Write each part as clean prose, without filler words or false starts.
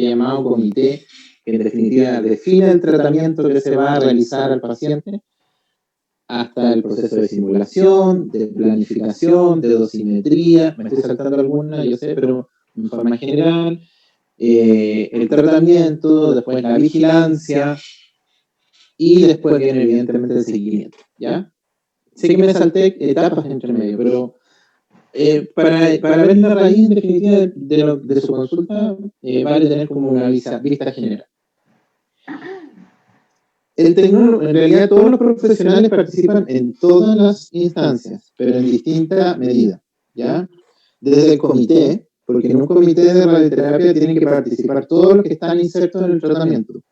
llamado comité, que en definitiva define el tratamiento que se va a realizar al paciente, hasta el proceso de simulación, de planificación, de dosimetría. Me estoy saltando alguna, yo sé, pero en forma general, el tratamiento, después la vigilancia y después viene evidentemente el seguimiento, ¿ya? Sé que me salté etapas entre medio, pero para ver la raíz en definitiva de su consulta, vale tener como una vista general. El tecnólogo, en realidad todos los profesionales participan en todas las instancias, pero en distinta medida, ¿ya? Desde el comité, porque en un comité de radioterapia tienen que participar todos los que están insertos en el tratamiento,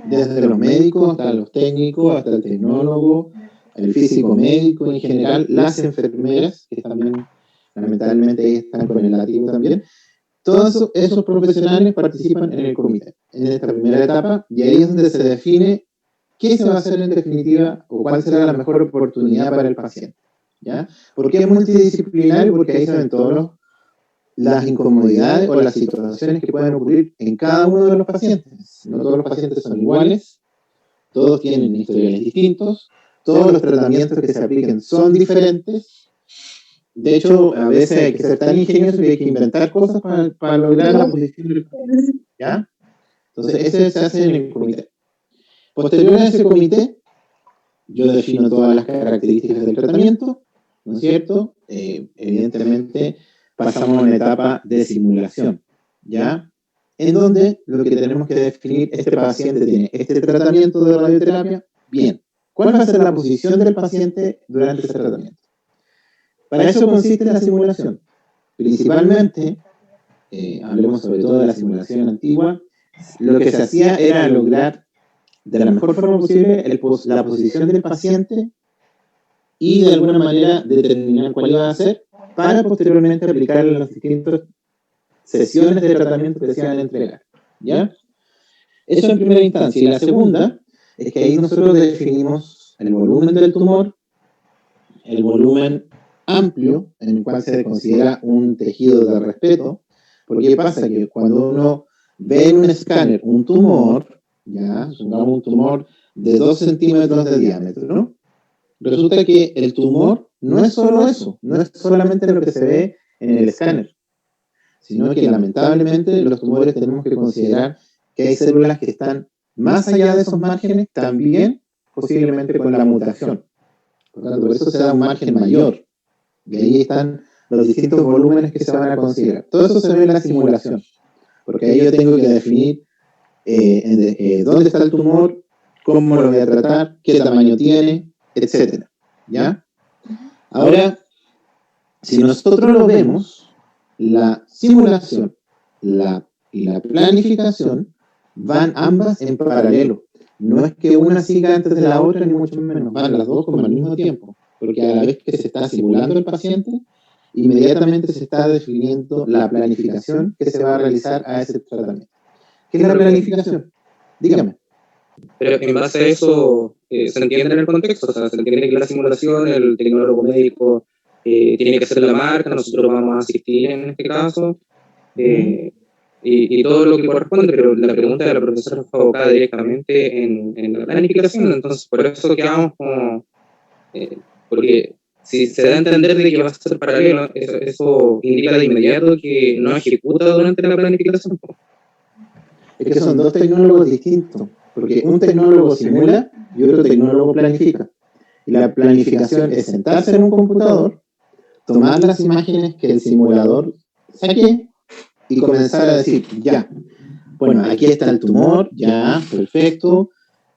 desde los médicos hasta los técnicos, hasta el tecnólogo, el físico médico en general, las enfermeras, que también lamentablemente están con el látigo también. Todos esos profesionales participan en el comité, en esta primera etapa, y ahí es donde se define qué se va a hacer en definitiva o cuál será la mejor oportunidad para el paciente, ¿ya? ¿Por qué es multidisciplinario? Porque ahí se ven todas las incomodidades o las situaciones que pueden ocurrir en cada uno de los pacientes. No todos los pacientes son iguales, todos tienen historiales distintos, todos los tratamientos que se apliquen son diferentes. De hecho, a veces hay que ser tan ingenioso que hay que inventar cosas para lograr la posición del paciente, ¿ya? Entonces, ese se hace en el comité. Posterior a ese comité, yo defino todas las características del tratamiento, ¿no es cierto? Evidentemente, pasamos a una etapa de simulación, ¿ya? En donde lo que tenemos que definir, este paciente tiene este tratamiento de radioterapia, bien. ¿Cuál va a ser la posición del paciente durante ese tratamiento? Para eso consiste la simulación. Principalmente, hablemos sobre todo de la simulación antigua, lo que se hacía era lograr de la mejor forma posible la posición del paciente y de alguna manera determinar cuál iba a ser para posteriormente aplicar en las distintas sesiones de tratamiento que se iban a entregar, ¿ya? Eso en primera instancia. Y la segunda es que ahí nosotros definimos el volumen del tumor, el volumen amplio, en el cual se considera un tejido de respeto, porque ¿qué pasa? Que cuando uno ve en un escáner un tumor, ya, supongamos un tumor de 2 centímetros de diámetro, ¿no? Resulta que el tumor no es solo eso, no es solamente lo que se ve en el escáner, sino que lamentablemente los tumores tenemos que considerar que hay células que están más allá de esos márgenes, también posiblemente con la mutación. Por tanto, por eso se da un margen mayor. Y ahí están los distintos volúmenes que se van a considerar. Todo eso se ve en la simulación, porque ahí yo tengo que definir dónde está el tumor, cómo lo voy a tratar, qué tamaño tiene, etc. ¿Ya? Ahora, si nosotros lo vemos, la simulación y la planificación van ambas en paralelo. No es que una siga antes de la otra, ni mucho menos. Van las dos como al mismo tiempo. Porque a la vez que se está simulando el paciente, inmediatamente se está definiendo la planificación que se va a realizar a ese tratamiento. ¿Qué es la planificación? Dígame. Pero en base a eso, se entiende en el contexto, o sea, se entiende que la simulación, el tecnólogo médico tiene que hacer la marca, nosotros vamos a asistir en este caso, y todo lo que corresponde, pero la pregunta de la profesora fue abocada directamente en la planificación, entonces por eso quedamos como, porque si se da a entender de que va a ser paralelo, eso indica de inmediato que no ejecuta durante la planificación. Es que son dos tecnólogos distintos, porque un tecnólogo simula y otro tecnólogo planifica. Y la planificación es sentarse en un computador, tomar las imágenes que el simulador saque y comenzar a decir, ya, bueno, aquí está el tumor, ya, perfecto.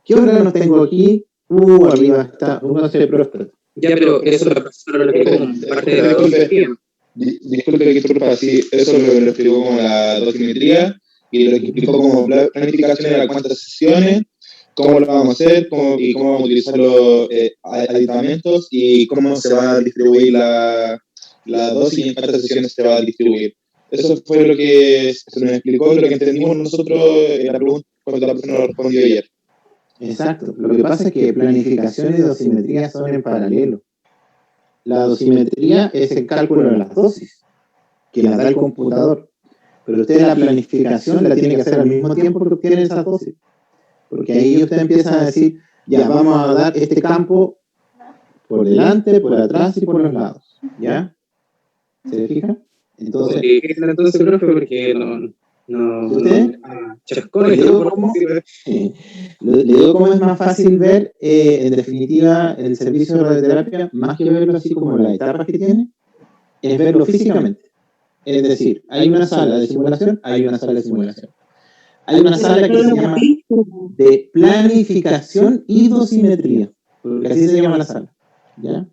¿Qué órganos tengo aquí? Arriba está un cáncer de próstata. Ya, pero eso la persona lo explicó como parte de la dosimetría. Disculpe que interrumpa, sí, eso lo explicó como la dosimetría y lo que explicó como planificación era cuántas sesiones, cómo lo vamos a hacer y cómo vamos a utilizar los aditamentos y cómo se va a distribuir la dosis y en cuántas sesiones se va a distribuir. Eso fue lo que se nos explicó, lo que entendimos nosotros en la pregunta cuando la persona nos respondió ayer. Exacto. Lo que pasa es que planificación y dosimetría son en paralelo. La dosimetría es el cálculo de las dosis, que las da el computador. pero usted la planificación la tiene que hacer al mismo tiempo que obtiene esas dosis. Porque ahí usted empieza a decir, ya, vamos a dar este campo por delante, por atrás y por los lados. ¿Ya? ¿Se fija? Entonces, Entonces, profe, porque ¿usted? Chascón, Le digo cómo es más fácil ver, en definitiva, el servicio de radioterapia, más que verlo así como las etapas que tiene, es verlo físicamente. Es decir, hay una sala de simulación, hay una sala de simulación. Hay una sala que se llama de planificación y dosimetría, porque así se llama la sala. ¿Ya?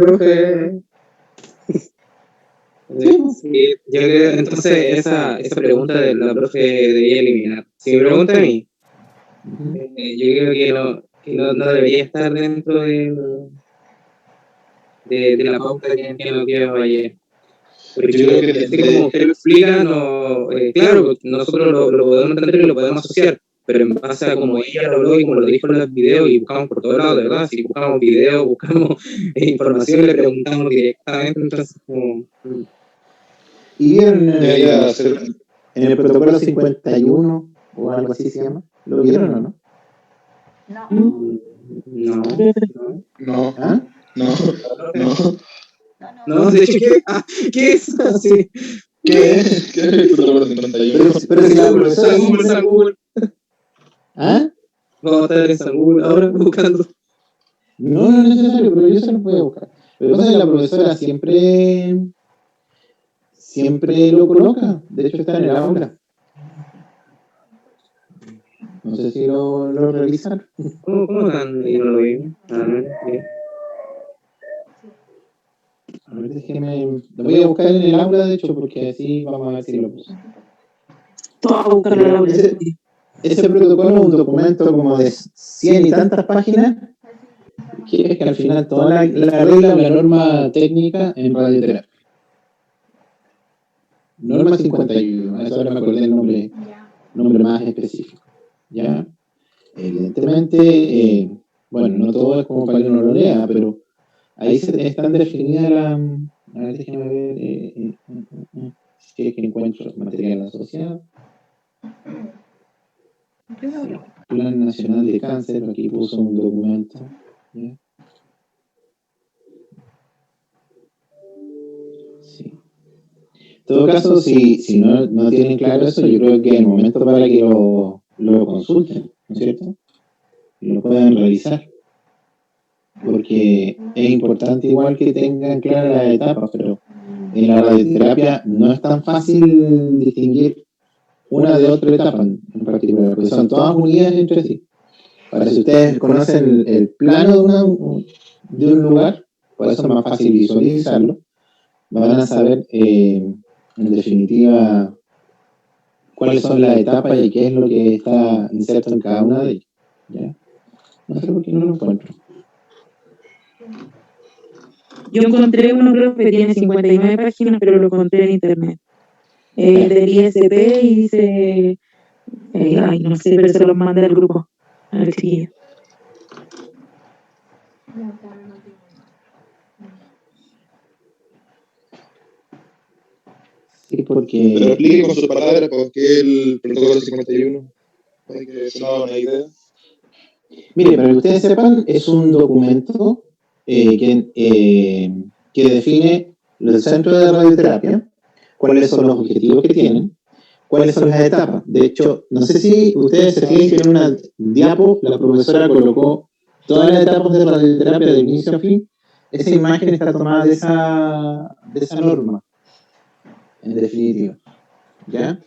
Profe. Sí, yo creo, entonces esa pregunta de la profe debería eliminar. Si me pregunta a mí, yo creo que no debería estar dentro de la pauta que nos dio ayer. Porque Yo creo que así como usted lo explica, claro, nosotros lo podemos entender y lo podemos asociar, pero en base a como ella lo habló y como lo dijo en los videos, y buscamos por todos lados, de verdad, si buscamos videos, buscamos información, le preguntamos directamente, entonces como... Y vieron debería hacer. en el protocolo 51 o algo así se llama, ¿lo vieron o no? No. No, ¿Ah? no. De hecho, ¿qué es? Sí. ¿Qué es el protocolo 51? Pero si la profesora... San Google. ¿Ah? Vamos a estar en San Google ahora buscando. No es necesario, pero yo se los voy a buscar. Lo que pasa es que la profesora siempre lo coloca. De hecho, está en el aula. No sé si lo revisan. ¿Cómo están? Y no lo vi. A ver, déjeme. Lo voy a buscar en el aula, de hecho, porque así vamos a ver si lo puse. Ese protocolo es un documento como de 100 y tantas páginas, que es que al final toda la regla o la norma técnica en radioterapia. Norma 51, eso ahora me acordé el nombre más específico. ¿Ya? Evidentemente, bueno, no todo es como para que uno lo lea, pero ahí están definidas las... A ver, déjenme ver si es que encuentro material asociado. Plan Nacional de Cáncer, aquí puso un documento. ¿Ya? Sí. En todo caso, si no tienen claro eso, yo creo que es el momento para que lo consulten, ¿no es cierto? Y lo puedan revisar. Porque es importante igual que tengan claras las etapas, pero en la radioterapia no es tan fácil distinguir una de otra etapa en particular, porque son todas unidas entre sí. Para si ustedes conocen el plano de un lugar, por eso es más fácil visualizarlo, van a saber, en definitiva, cuáles son las etapas y qué es lo que está inserto en cada una de ellas. ¿Ya? No sé por qué no lo encuentro. Yo encontré uno, creo que tiene 59 páginas, pero lo encontré en internet. Del ISP y dice, ay, no sé, pero se los mandé al grupo, al chiquillo. Sí, porque... Pero explique con sus palabras por qué el protocolo 51, para que se nos haga una idea. Mire, para que ustedes sepan, es un documento que define el centro de radioterapia, cuáles son los objetivos que tienen, cuáles son las etapas. De hecho, no sé si ustedes se fijan que en una diapo la profesora colocó todas las etapas de radioterapia de inicio a fin. Esa imagen está tomada de esa norma, en definitiva. ¿Ya?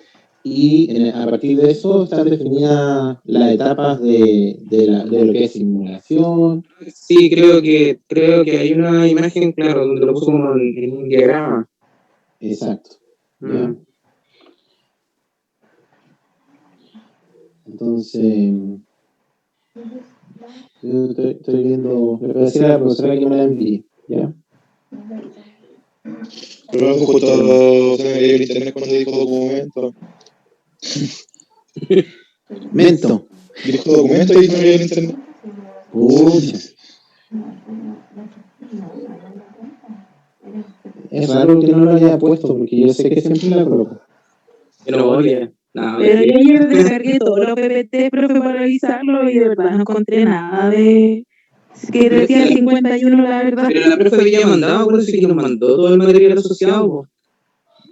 Y a partir de eso están definidas las etapas de lo que es simulación. Sí, creo que hay una imagen, claro, donde lo puso como en un diagrama. Exacto. ¿Ya? Entonces, yo estoy viendo, le voy a decir a la profesora que me la envíe, ¿ya? Pero justo se me veía el internet cuando dijo documento. Mento. Dijo documento y se me veía el internet. Uy. Es raro que no lo haya puesto, porque yo sé que siempre la coloco. Pero oye, no, Pero yo ayer descargué todos los PPT, profe, para revisarlo y de verdad no encontré nada de que decía 51, la verdad. pero la profe había mandado, acuérdense que nos mandó todo el material asociado, po.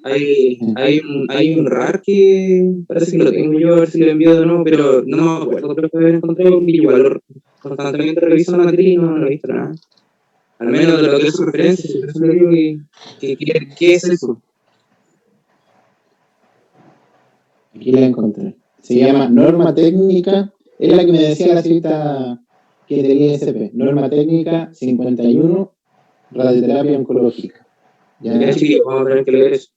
Hay un RAR que parece que lo tengo yo, a ver si lo envío de nuevo, pero no me acuerdo que lo haber encontrado porque igual constantemente reviso la materia y no he visto nada. Al menos de lo que es su referencia, si por eso le digo ¿qué es eso? Aquí la encontré. Se llama Norma Técnica, es la que me decía la cita que del ISP. Norma Técnica 51, radioterapia oncológica. Ya, chiquillos, vamos a tener que leer eso.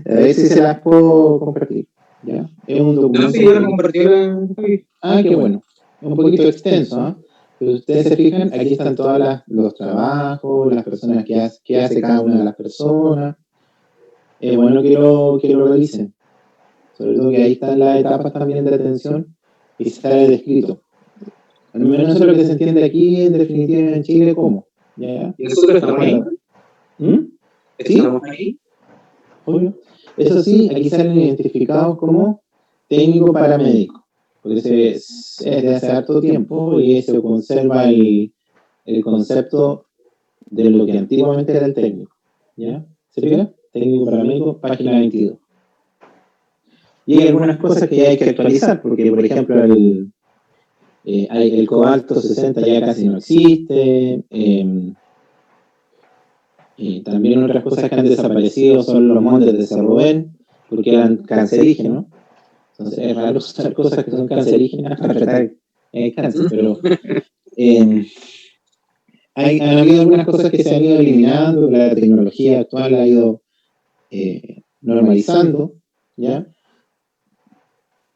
A ver si se las puedo compartir. ¿Ya? Es un No, documento. sí, ya lo compartió la Javi. Qué bueno. Es un poquito extenso, ¿ah? Pero ustedes se fijan, aquí están todos los trabajos, las personas que hace cada una de las personas. Es bueno que lo revisen. Sobre todo que ahí están las etapas también de atención y está descrito. Al menos eso es lo que se entiende aquí, en definitiva, en Chile, ¿cómo? ¿Ya? ¿Y nosotros estamos ahí? ¿Sí? ¿Estamos ahí? Obvio. Eso sí, aquí salen identificados como técnico paramédico, porque es de hace harto tiempo y se conserva el concepto de lo que antiguamente era el técnico. ¿Ya? ¿Se fija? Técnico paramédico, página 22. Y hay algunas cosas que ya hay que actualizar, porque por ejemplo el cobalto 60 ya casi no existe. También otras cosas que han desaparecido son los montes de Cerro Rubén, porque eran cancerígenos. Entonces es raro usar cosas que son cancerígenas para tratar el cáncer, pero han habido algunas cosas que se han ido eliminando, la tecnología actual ha ido normalizando, ¿ya?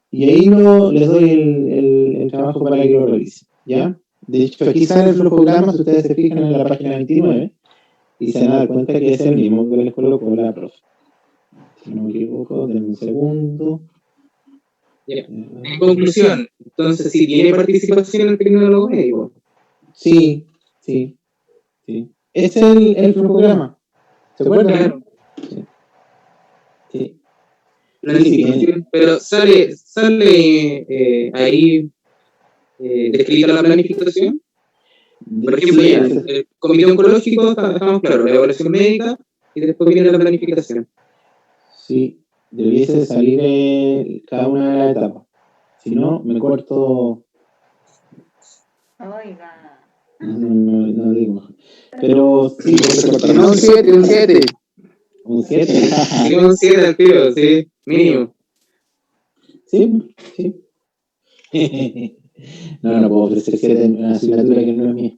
Y ahí les doy el trabajo para que lo revisen, ¿ya? De hecho, aquí sale el flujograma, si ustedes se fijan en la página 29, y se van a dar cuenta que es el mismo que les colocó la profe. Si no me equivoco, denme un segundo. En conclusión, entonces, si tiene participación el tecnólogo médico. Sí. Es el flujograma. ¿Se acuerdan? Claro. Sí. Planificación, pero sale ahí descrita la planificación. Por ejemplo, Sí, ya, el comité oncológico, estamos claros, la evaluación médica y después viene la planificación. Sí, debiese salir cada una de las etapas. Si no, me corto. Oiga. No digo mejor. Pero sí, se corta. No, un 7. Un 7. Sí, un 7 al tiro, sí, mínimo. Sí. No puedo ofrecer 7 en una asignatura que no es mía.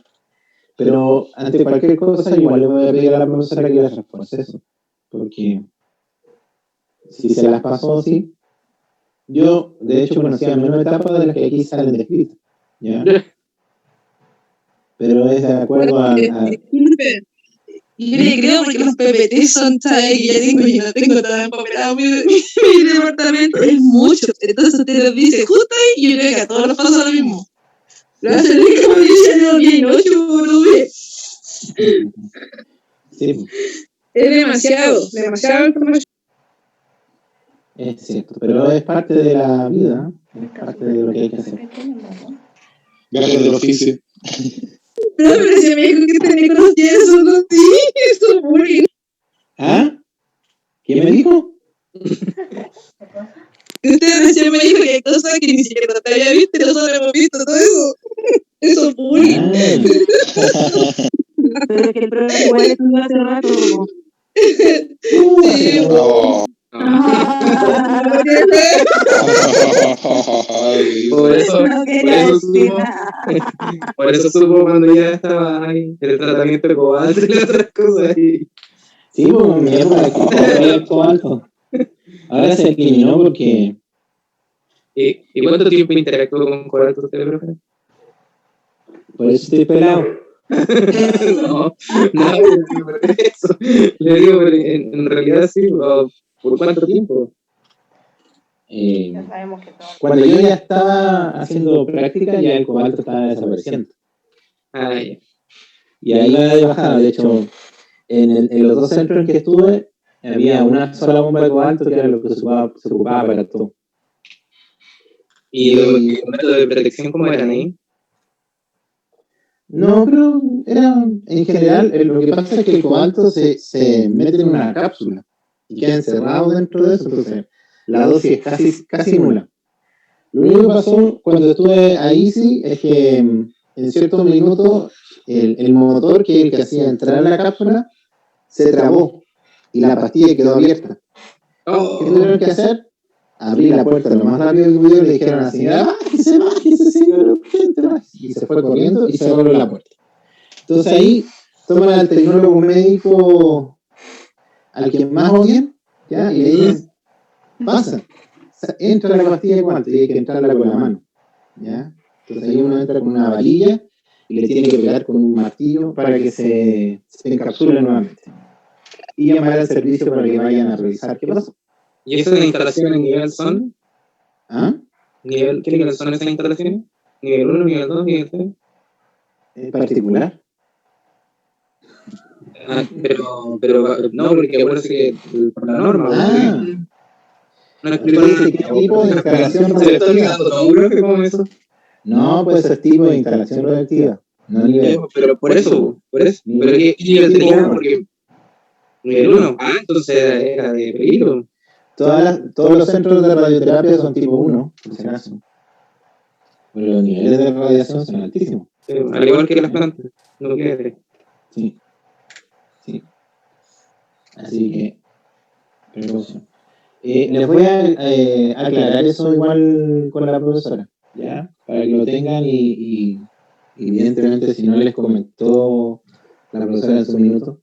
Pero ante cualquier cosa, igual le voy a pedir a la profesora que las refuerce eso. Porque si se las pasó, sí. Yo, de hecho, conocía menos etapas de las que aquí salen descritas. ¿Ya? Pero es de acuerdo a... Yo le creo porque los PPT son, ¿sabes? Que yo no tengo todo empapelado mi departamento, es mucho. Entonces usted nos dice justo ahí y yo creo que a todos nos pasa lo mismo. Lo hace el como dice, no, bien, 8 por 9. Sí. Es demasiado información. Es cierto, pero es parte de la vida, es parte de lo que hay que hacer. Gajes del oficio. No, pero si me dijo que tenía conocido eso, no, sí, eso bullying. ¿Ah? ¿Quién me dijo? Usted recién me dijo que hay cosas que ni siquiera te había visto y nosotros hemos visto todo eso. Eso es bullying. Pero es que el profe igual estuvo hace rato. Sí, Oh. Por eso supo cuando ya estaba ahí el tratamiento de cobalto y las otras cosas ahí. Sí, pues mi época que el cobalto. Ahora se eliminó porque... ¿Y cuánto tiempo interactuó con cobalto usted, profe? Por eso estoy pelado. No, por eso. Le digo, en realidad sí, ¿por cuánto tiempo? Cuando yo ya estaba haciendo práctica, ya el cobalto estaba desapareciendo. Ah, ya. Y ahí iba de bajada. De hecho, en los dos centros en que estuve, había una sola bomba de cobalto que era lo que se ocupaba para todo. ¿Y los métodos de protección cómo eran ahí? No, pero era, en general, lo que pasa es que el cobalto se mete en una cápsula y queda encerrado dentro de eso, entonces la dosis es casi nula. Lo único que pasó cuando estuve ahí sí es que en ciertos minutos el motor, que es el que hacía entrar la cápsula, se trabó y la pastilla quedó abierta. ¿Qué tuvieron que hacer? Abrir la puerta lo más rápido que pudieron y le dijeron a la señora, bájese señor, urgente, bájese. Y se fue corriendo y cerró la puerta. Entonces ahí toman al tecnólogo médico al que más odian, ¿ya? Y le dicen, pasa, entra la pastilla de cobalto y hay que entrarla con la mano, ¿ya? Entonces ahí uno entra con una varilla y le tiene que pegar con un martillo para que se encapsule nuevamente. Y llamar al servicio para que vayan a revisar qué pasó. ¿Y esas instalaciones nivel son? ¿Ah? ¿Qué nivel son esas instalaciones? ¿Nivel 1, nivel 2, nivel 3? ¿En particular? Pero no, porque acuérdate que por la norma. No explico ¿Qué tipo de instalación radioactiva? ¿Cómo eso? No, puede ser tipo de instalación radioactiva. No nivel. Pero por eso. Pero ¿qué nivel tenía? Porque nivel 1. Entonces era de peligro. Todos los centros de radioterapia son tipo 1, por si acaso. Pero los niveles de radiación son altísimos. Al igual que las plantas. No quiere. Sí. Así que, precaución. Les voy a aclarar eso igual con la profesora, ¿ya? Para que lo tengan y evidentemente si no les comentó la profesora en su minuto,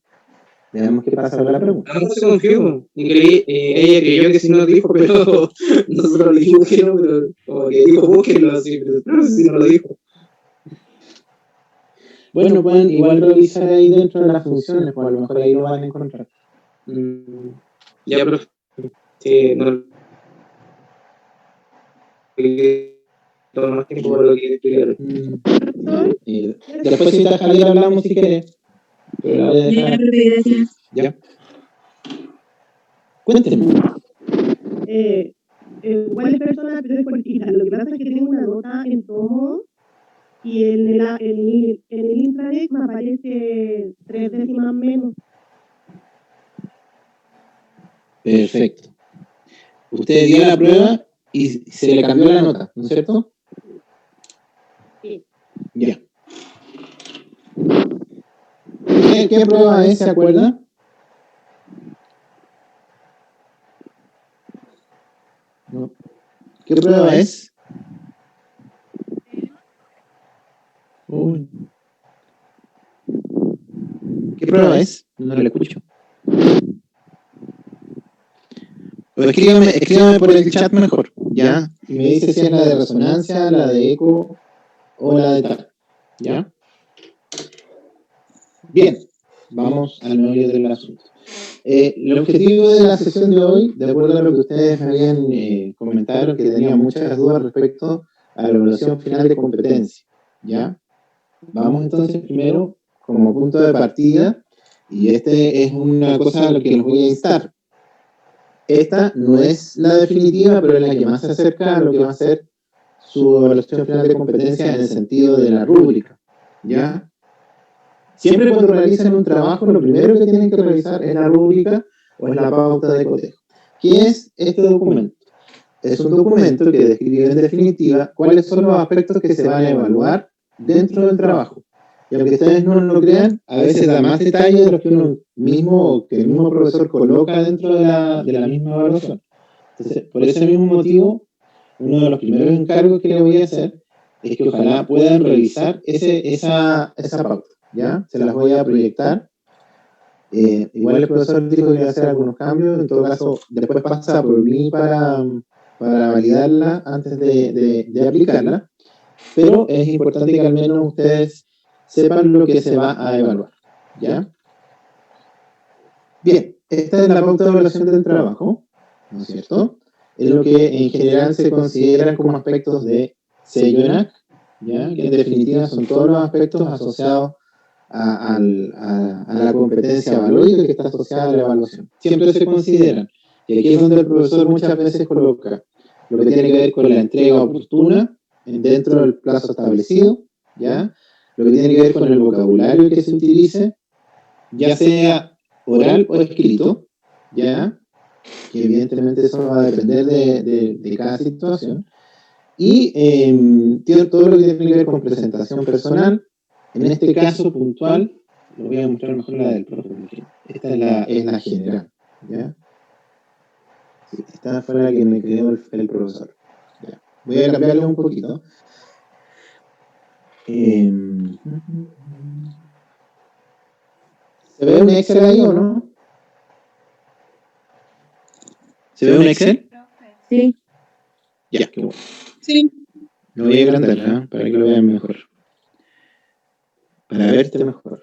veamos qué pasa con la pregunta. No se confió. Ella creyó que sí nos dijo, pero nosotros le dijimos que no, pero como que dijo, búsquenlo así, pero no sé si no lo dijo. Bueno, pueden igual revisar ahí dentro de las funciones, pues a lo mejor ahí lo van a encontrar. Ya, profe. Sí, no. Toma más tiempo para lo que estudiar. Después si está Javier hablamos si quieres. Pero la voy a dejar. Gracias. Ya. Cuéntenme. ¿Cuál es persona pero es cortita? Lo que pasa es que tengo una nota en tomo y en el intranet me aparece 3 décimas menos. Perfecto. Usted dio la prueba y se le cambió la nota, ¿no es cierto? Sí. Ya. ¿Qué prueba es, se acuerda? No. ¿Qué prueba es? Uy. ¿Qué prueba es? No le escucho. O escríbame por el chat mejor, ¿ya? Y me dice si es la de resonancia, la de eco o la de tal, ¿ya? Bien, vamos al meollo del asunto. El objetivo de la sesión de hoy, de acuerdo a lo que ustedes me habían comentado, que tenían muchas dudas respecto a la evaluación final de competencia, ¿ya? Vamos entonces primero como punto de partida, y es una cosa a la que los voy a instar. Esta no es la definitiva, pero es la que más se acerca a lo que va a ser su evaluación final de competencia en el sentido de la rúbrica, ¿ya? Siempre cuando realicen un trabajo, lo primero que tienen que realizar es la rúbrica o es la pauta de cotejo. ¿Qué es este documento? Es un documento que describe en definitiva cuáles son los aspectos que se van a evaluar dentro del trabajo. Y aunque ustedes no lo crean, a veces da más detalle de lo que uno mismo o que el mismo profesor coloca dentro de la misma evaluación. Entonces, por ese mismo motivo, uno de los primeros encargos que le voy a hacer es que ojalá puedan revisar esa pauta, ¿ya? Se las voy a proyectar. Igual el profesor dijo que iba a hacer algunos cambios, en todo caso, después pasa por mí para validarla antes de aplicarla, pero es importante que al menos ustedes sepan lo que se va a evaluar, ¿ya? Bien, esta es la pauta de evaluación del trabajo, ¿no es cierto? Es lo que en general se consideran como aspectos de sello ENAC, ¿ya? Que en definitiva son todos los aspectos asociados a la competencia valórica que está asociada a la evaluación. Siempre se consideran, y aquí es donde el profesor muchas veces coloca lo que tiene que ver con la entrega oportuna dentro del plazo establecido, ¿ya? Lo que tiene que ver con el vocabulario que se utilice, ya sea oral o escrito, ¿ya? Que evidentemente eso va a depender de cada situación. Y tiene todo lo que tiene que ver con presentación personal. En este caso puntual, lo voy a mostrar mejor la del profe, porque esta es la general, ¿ya? Sí, esta fue la que me creó el profesor. ¿Ya? Voy a cambiarlo un poquito. ¿Se ve un Excel ahí o no? ¿Se ve un Excel? Sí. Ya, qué bueno. Sí. Lo voy a agrandar, ¿eh? Para que lo vean mejor. Para verte mejor.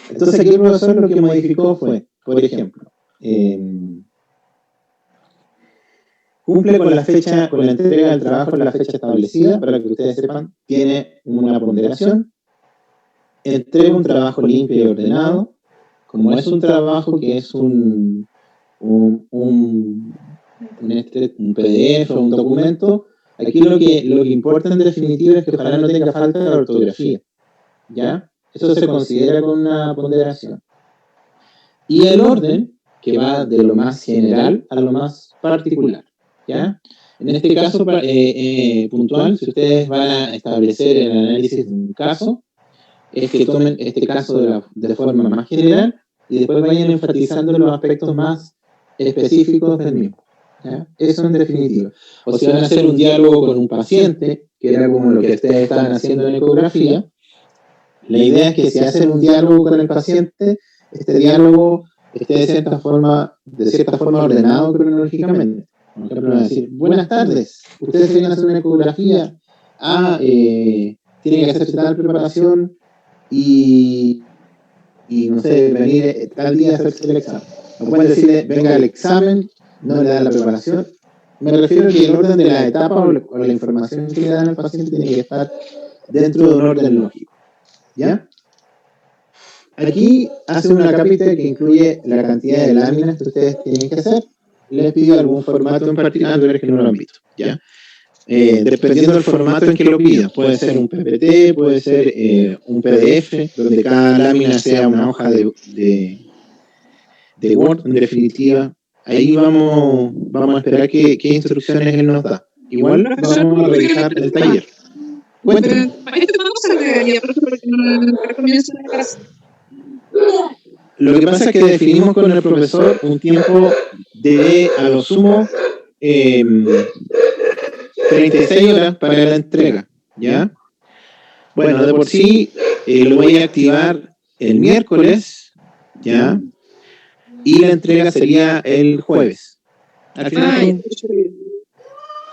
Entonces aquí el profesor lo que modificó fue, por ejemplo, cumple con la fecha, con la entrega del trabajo en la fecha establecida, para que ustedes sepan, tiene una ponderación, entrega un trabajo limpio y ordenado, como es un trabajo que es un PDF o un documento, aquí lo que importa en definitiva es que ojalá no tenga falta de ortografía, ¿ya? Eso se considera con una ponderación. Y el orden, que va de lo más general a lo más particular, ¿ya? En este caso puntual, si ustedes van a establecer el análisis de un caso, es que tomen este caso de forma más general y después vayan enfatizando los aspectos más específicos del mismo, ¿ya? Eso en definitiva. O si van a hacer un diálogo con un paciente, que era como lo que ustedes estaban haciendo en ecografía, la idea es que si hacen un diálogo con el paciente, este diálogo esté de cierta forma ordenado cronológicamente. Por ejemplo, van a decir, buenas tardes, ustedes quieren hacer una ecografía, tienen que hacerse tal preparación y no sé, venir tal día a hacerse el examen. No pueden decirle, venga el examen, no le dan la preparación. Me refiero a que el orden de la etapa o la información que le dan al paciente tiene que estar dentro de un orden lógico. ¿Ya? Aquí hace una cápita que incluye la cantidad de láminas que ustedes tienen que hacer. Les pido algún formato en particular, pero es que no lo han visto, ¿ya? Dependiendo del formato en que lo pida, puede ser un PPT, puede ser un PDF, donde cada lámina sea una hoja de Word, en definitiva. Ahí vamos a esperar qué instrucciones él nos da. Igual vamos a revisar el taller. Cuéntenme. Lo que pasa es que definimos con el profesor un tiempo de, a lo sumo, 36 horas para la entrega, ¿ya? Bueno, de por sí lo voy a activar el miércoles, ¿ya? Y la entrega sería el jueves. Al final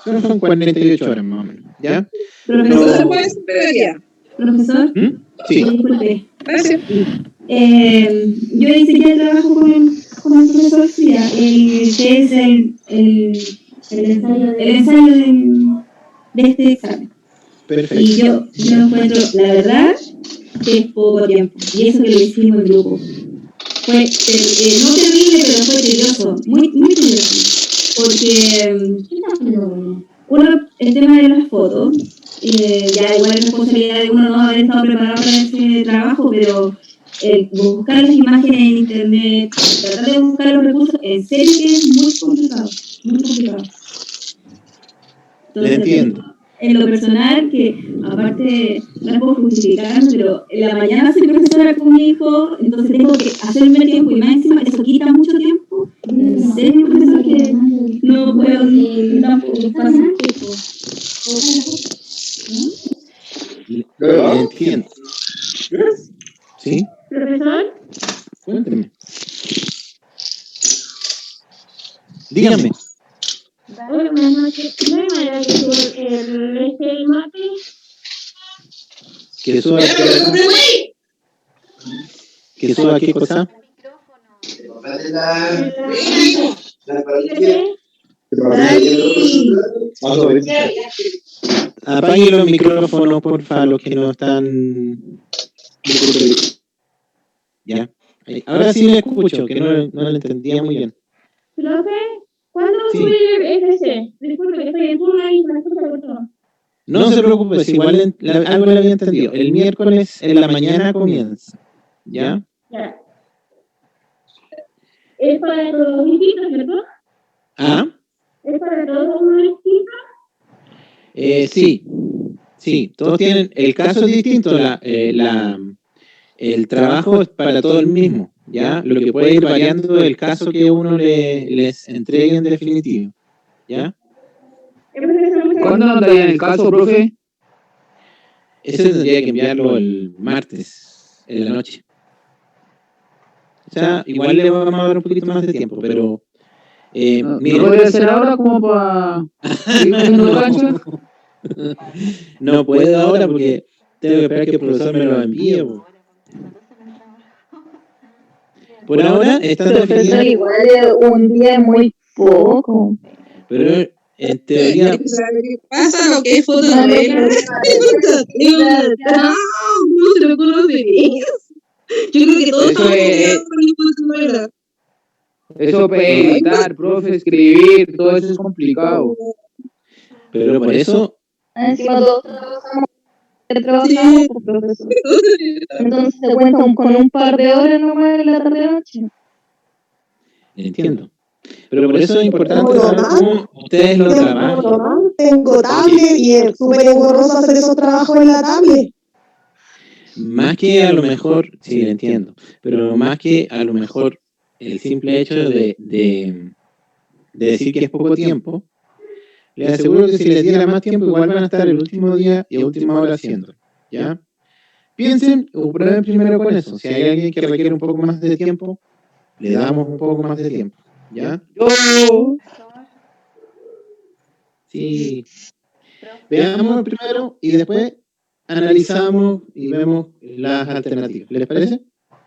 son 48 horas más o menos, ¿ya? Profesor, ¿cuál es su prioridad? Profesor, Sí. disculpe. Gracias. Yo hice ya el trabajo con el profesor Frida, que es el ensayo de este examen. Perfecto. Y yo encuentro, la verdad, que es poco tiempo. Y eso que lo hicimos en grupo. Fue no terrible, pero fue tedioso. Muy, muy tedioso. Porque el tema de las fotos, ya igual es responsabilidad de uno no haber estado preparado para ese trabajo, pero buscar las imágenes en internet, tratar de buscar los recursos, en serio que es muy complicado, muy complicado. Entonces, Le entiendo. En lo personal, que aparte no es por justificar, pero en la mañana soy profesora con mi hijo, entonces tengo que hacerme el tiempo y más encima eso quita mucho tiempo. En serio, profesor, que no puedo tampoco pasar. Le entiendo. ¿Sí? Profesor, Cuénteme. Dígame. hola, buenas noches. ¿No hay manera que suba el mate? ¿Que suba qué cosa? Apague los micrófonos, porfa, los que no están... Ya. Ahora sí le escucho, que no le entendía muy bien. Profe, ¿cuándo Sí. fue el FC? Disculpe que estoy en turno y me escucha corto. No se preocupe, si igual algo le había entendido. El miércoles en la mañana comienza. ¿Ya? Ya. ¿Es para todos distintos, cierto? ¿Ah? ¿Es para todos uno distinto? Sí. Sí, todos tienen. El caso es distinto. El trabajo es para todo el mismo. ¿Ya? Lo que puede ir variando es el caso que uno les entregue en definitivo. ¿Ya? ¿Cuándo nos darían el caso, profe? Ese tendría que enviarlo el martes, en la noche. O sea, igual le vamos a dar un poquito más de tiempo, pero... ¿No mire, podría ser ahora como para ir haciendo cancha? no puedo ahora porque tengo que esperar que el profesor me lo envíe. Po. Por ahora están definidas, igual un día es muy poco. pero en teoría... ¿Qué pasa? Lo que es fotonovela. No se lo conocería. Yo creo que todos Eso estamos es- con la fotonovela. Eso para editar, profe, escribir, todo eso es complicado. Pero por eso, Encima todos trabajamos por profesor. Entonces se cuenta con un par de horas nomás en la tarde-noche. entiendo. Pero por eso es importante saber cómo ustedes lo trabajan. Tengo tablet y es súper engorroso hacer esos trabajos en la tablet. Más que a lo mejor, sí, lo entiendo, pero más que a lo mejor el simple hecho de decir que es poco tiempo, les aseguro que si les diera más tiempo, igual van a estar el último día y a última hora haciendo, ¿ya? Piensen o prueben primero con eso. Si hay alguien que requiere un poco más de tiempo, le damos un poco más de tiempo, ¿ya? Yo, Sí. Veamos primero y después analizamos y vemos las alternativas. ¿Les parece?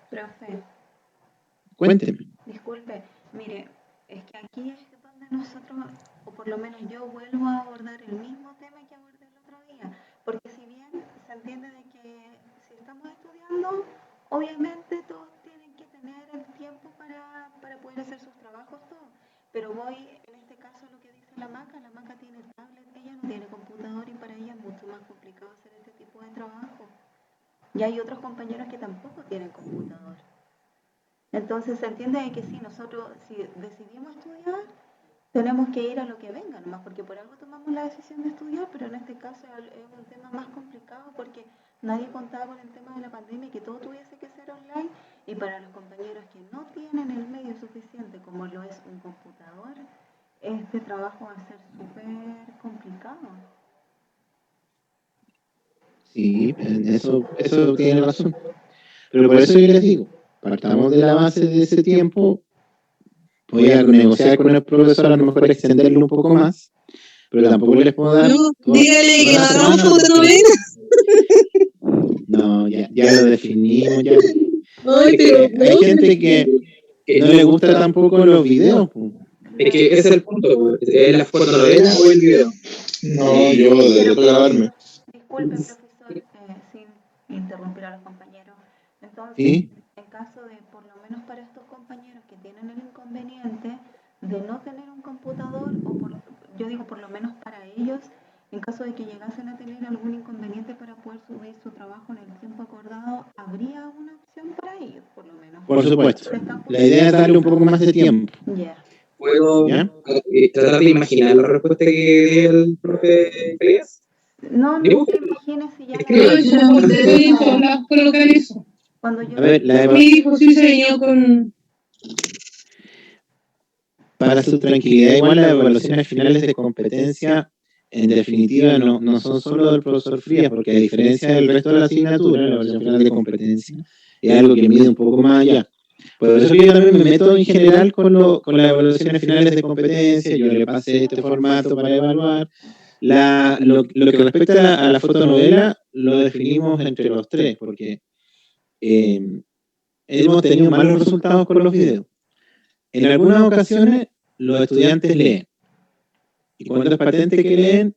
Profe, Cuéntenme. disculpe, mire, es que aquí es donde nosotros, o por lo menos yo, vuelvo a abordar el mismo tema que abordé el otro día, porque si bien se entiende de que si estamos estudiando, obviamente todos tienen que tener el tiempo para poder hacer sus trabajos, todo, pero voy, en este caso, lo que dice la Maca tiene tablet, ella no tiene computador y para ella es mucho más complicado hacer este tipo de trabajo. Y hay otros compañeros que tampoco tienen computador. Entonces se entiende de que sí, nosotros si decidimos estudiar, tenemos que ir a lo que venga nomás, porque por algo tomamos la decisión de estudiar, pero en este caso es un tema más complicado porque nadie contaba con el tema de la pandemia y que todo tuviese que ser online, y para los compañeros que no tienen el medio suficiente como lo es un computador, este trabajo va a ser súper complicado. Sí, eso tiene razón. Pero por eso yo les digo, partamos de la base de ese tiempo, voy a negociar con el profesor, a lo mejor extenderlo un poco más, pero tampoco les puedo dar... No, dígale que no hagamos fotonovela. No, ya lo definimos, ya. Ay, pero Hay gente que no le gusta tampoco los videos. Po. es que ese es el punto, ¿es la fotonovela o el video? No, yo debería grabarme. Disculpe, profesor, sin interrumpir a los compañeros. Entonces, ¿Sí? en caso de, por lo menos para estos compañeros que tienen el inconveniente de no tener un computador, yo digo por lo menos para ellos, en caso de que llegasen a tener algún inconveniente para poder subir su trabajo en el tiempo acordado, ¿habría una opción para ellos, por lo menos? Por supuesto. La idea es darle un poco más de tiempo. Ya. ¿Puedo ¿Ya? tratar de imaginar la respuesta que dio el profe Cleas? No Dibujo. se imaginen si ya Escribe. colocar eso. cuando yo A ver, Mi hijo sí se venido con... para su tranquilidad, igual las evaluaciones finales de competencia, en definitiva, no son solo del profesor Frías, porque a diferencia del resto de la asignatura, la evaluación final de competencia es algo que mide un poco más allá. Por eso yo también me meto en general con las evaluaciones finales de competencia, yo le pasé este formato para evaluar. Lo que respecta a la fotonovela, lo definimos entre los tres, porque hemos tenido malos resultados con los videos. En algunas ocasiones, los estudiantes leen. Y cuando es patente que leen,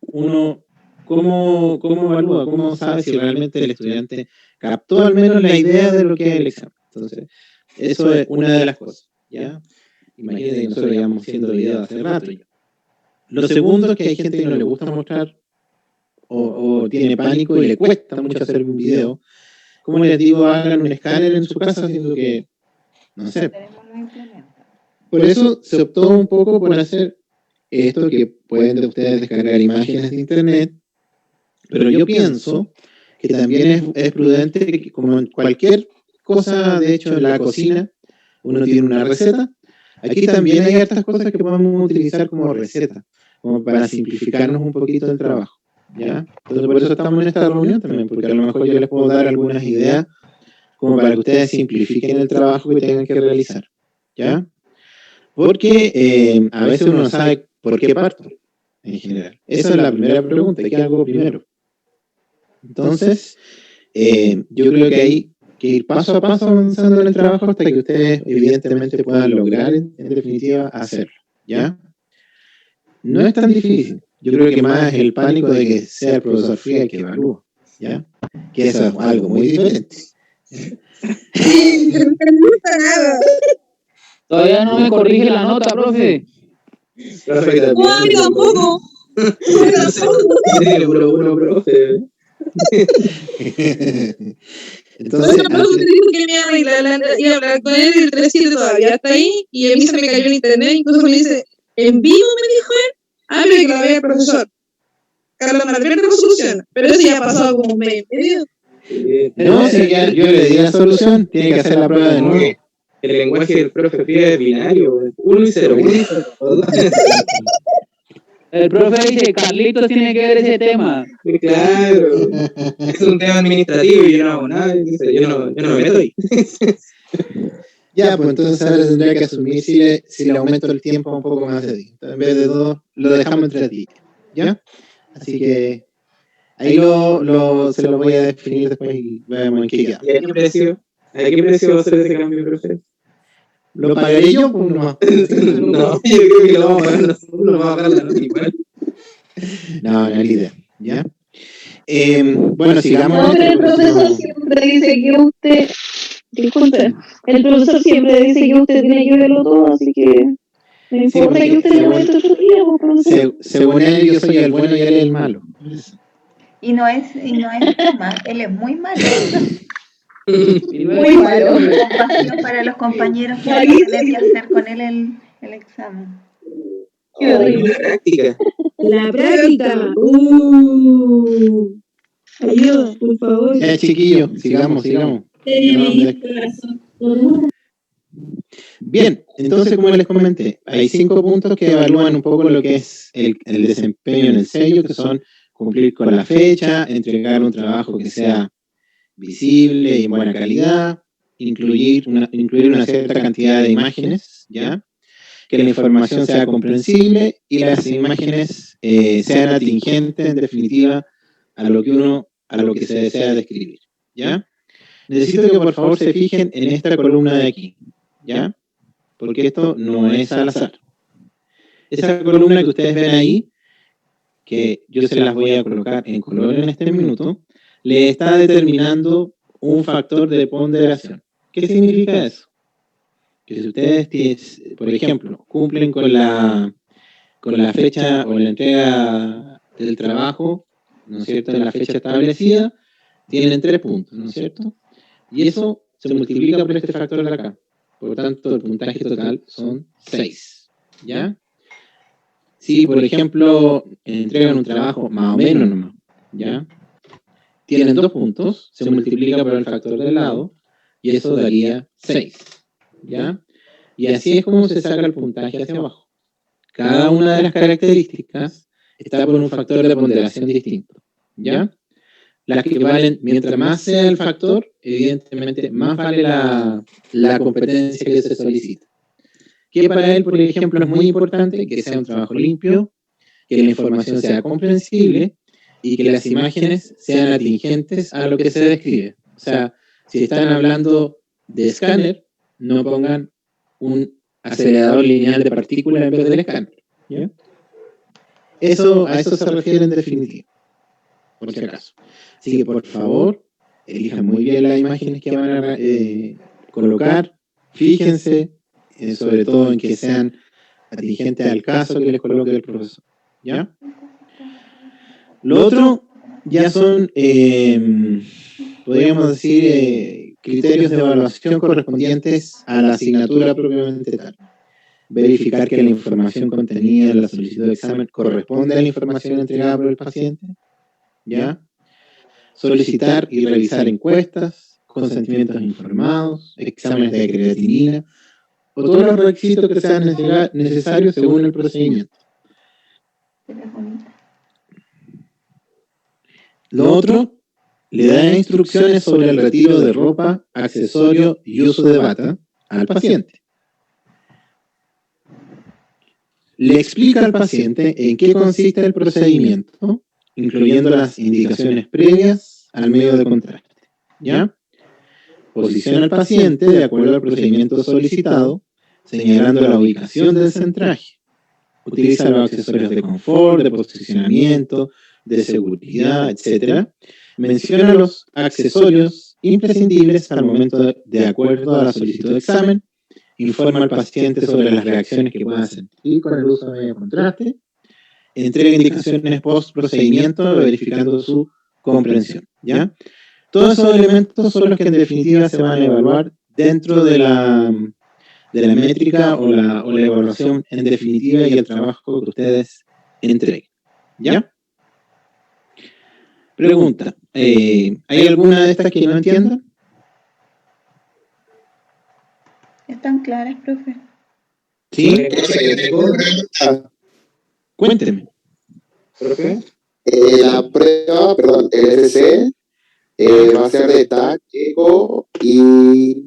uno, ¿cómo evalúa? ¿Cómo sabe si realmente el estudiante captó al menos la idea de lo que es el examen. Entonces, eso es una de las cosas, ¿ya? Imagínense que nosotros llevamos haciendo videos hace rato ya. Lo segundo es que hay gente que no le gusta mostrar o tiene pánico y le cuesta mucho hacer un video. Como les digo, hagan un escáner en su casa, haciendo que, no sé. Veremos lo implementa. Por eso se optó un poco por hacer esto, que pueden ustedes descargar imágenes de internet, pero yo pienso que también es prudente, que como en cualquier cosa, de hecho, en la cocina, uno tiene una receta. Aquí también hay hartas cosas que podemos utilizar como receta, como para simplificarnos un poquito el trabajo, ¿ya? Entonces, por eso estamos en esta reunión también, porque a lo mejor yo les puedo dar algunas ideas como para que ustedes simplifiquen el trabajo que tengan que realizar, ¿ya? Porque a veces uno no sabe por qué parto, en general. Esa es la primera pregunta, ¿qué hago primero? Entonces, yo creo que hay que ir paso a paso avanzando en el trabajo hasta que ustedes evidentemente puedan lograr, en definitiva, hacerlo, ¿ya? No es tan difícil. Yo creo que más es el pánico de que sea el profesor Friga el que evalúa, ¿ya? Que eso es algo muy diferente. No me gusta nada. Todavía no me corrige la nota, profe. Profe, No, a mí tampoco. Tiene uno, profe. Entonces, Otra cosa me dijo que me iba a arreglar, iba a hablar con él, el 3-7 todavía está ahí, y a mí se me cayó el internet, incluso me dice, en vivo me dijo él, pero que la vea el profesor. Carlos Malverde lo soluciona, pero eso ya ha pasado como un mes y medio. no, si ya, yo le di la solución, tiene que hacer la prueba de nuevo. El lenguaje del profe Friga es binario, 1 y 0, 1 y 0. El profe dice, Carlitos tiene que ver ese tema. Claro, es un tema administrativo y yo no hago nada, yo no me meto ahí. Ya, pues entonces ahora tendría que asumir si le aumento el tiempo un poco más de 10. En vez de 2, lo dejamos entre 10, ¿ya? Así que ahí se lo voy a definir después y vemos en qué queda. ¿Y a qué precio? ¿A qué precio va a hacer ese cambio, profe? ¿Lo pagaré yo? Pues no. No, yo creo que lo vamos a pagar nosotros, lo vamos a pagar la nota igual. No es la idea, ¿ya? Bueno, sigamos. No, pero el profesor siempre dice que usted, disculpe, el profesor siempre dice que usted tiene que verlo todo, así que no importa que usted le muestre otro día, profesor. Según él, yo soy el bueno y él es el malo. Y no es broma, él es muy malo. Muy malo. Compasión para los compañeros que van a tener que hacer con él el examen. Qué horrible. La práctica. La práctica. Ayuda, por favor. Chiquillo, sigamos. Bien, entonces como les comenté, hay 5 puntos que evalúan un poco lo que es el desempeño en el sello, que son cumplir con la fecha, entregar un trabajo que sea visible y en buena calidad, incluir una cierta cantidad de imágenes, ¿ya? Que la información sea comprensible y las imágenes sean atingentes, en definitiva, a lo que se desea describir, ¿ya? Necesito que por favor se fijen en esta columna de aquí, ¿ya? Porque esto no es al azar. Esa columna que ustedes ven ahí, que yo se las voy a colocar en color en este minuto, le está determinando un factor de ponderación. ¿Qué significa eso? Que si ustedes, por ejemplo, cumplen con la fecha o la entrega del trabajo, ¿no es cierto?, en la fecha establecida, tienen 3 puntos, ¿no es cierto? Y eso se multiplica por este factor de acá. Por lo tanto, el puntaje total son 6, ¿ya? Si, por ejemplo, entregan un trabajo más o menos nomás, ¿ya? Tienen 2 puntos, se multiplica por el factor del lado, y eso daría 6, ¿ya? Y así es como se saca el puntaje hacia abajo. Cada una de las características está por un factor de ponderación distinto, ¿ya? Las que valen, mientras más sea el factor, evidentemente más vale la competencia que se solicita. Que para él, por ejemplo, es muy importante que sea un trabajo limpio, que la información sea comprensible y que las imágenes sean atingentes a lo que se describe. O sea, si están hablando de escáner, no pongan un acelerador lineal de partículas en vez del escáner, ¿ya? A eso se refiere en definitiva, por si acaso. Así que, por favor, elijan muy bien las imágenes que van a colocar, fíjense, sobre todo en que sean atingentes al caso que les coloque el profesor, ¿ya? Lo otro ya son, podríamos decir, criterios de evaluación correspondientes a la asignatura propiamente tal. Verificar que la información contenida en la solicitud de examen corresponde a la información entregada por el paciente, ¿ya? Solicitar y revisar encuestas, consentimientos informados, exámenes de creatinina, o todos los requisitos que sean necesarios según el procedimiento. Lo otro, le da instrucciones sobre el retiro de ropa, accesorio y uso de bata al paciente. Le explica al paciente en qué consiste el procedimiento, incluyendo las indicaciones previas al medio de contraste, ¿ya? Posiciona al paciente de acuerdo al procedimiento solicitado, señalando la ubicación del centraje. Utiliza los accesorios de confort, de posicionamiento, de seguridad, etc. Menciona los accesorios imprescindibles al momento de acuerdo a la solicitud de examen. Informa al paciente sobre las reacciones que pueda sentir con el uso de medio contraste. Entrega indicaciones post-procedimiento, verificando su comprensión, ¿ya? Todos esos elementos son los que en definitiva se van a evaluar dentro de la métrica o la evaluación en definitiva y el trabajo que ustedes entreguen, ¿ya? Pregunta, ¿hay alguna de estas que no entiendan? ¿Están claras, profe? ¿Sí? Cuénteme. ¿Profe? La prueba, perdón, el FC va a ser de TAC, eco y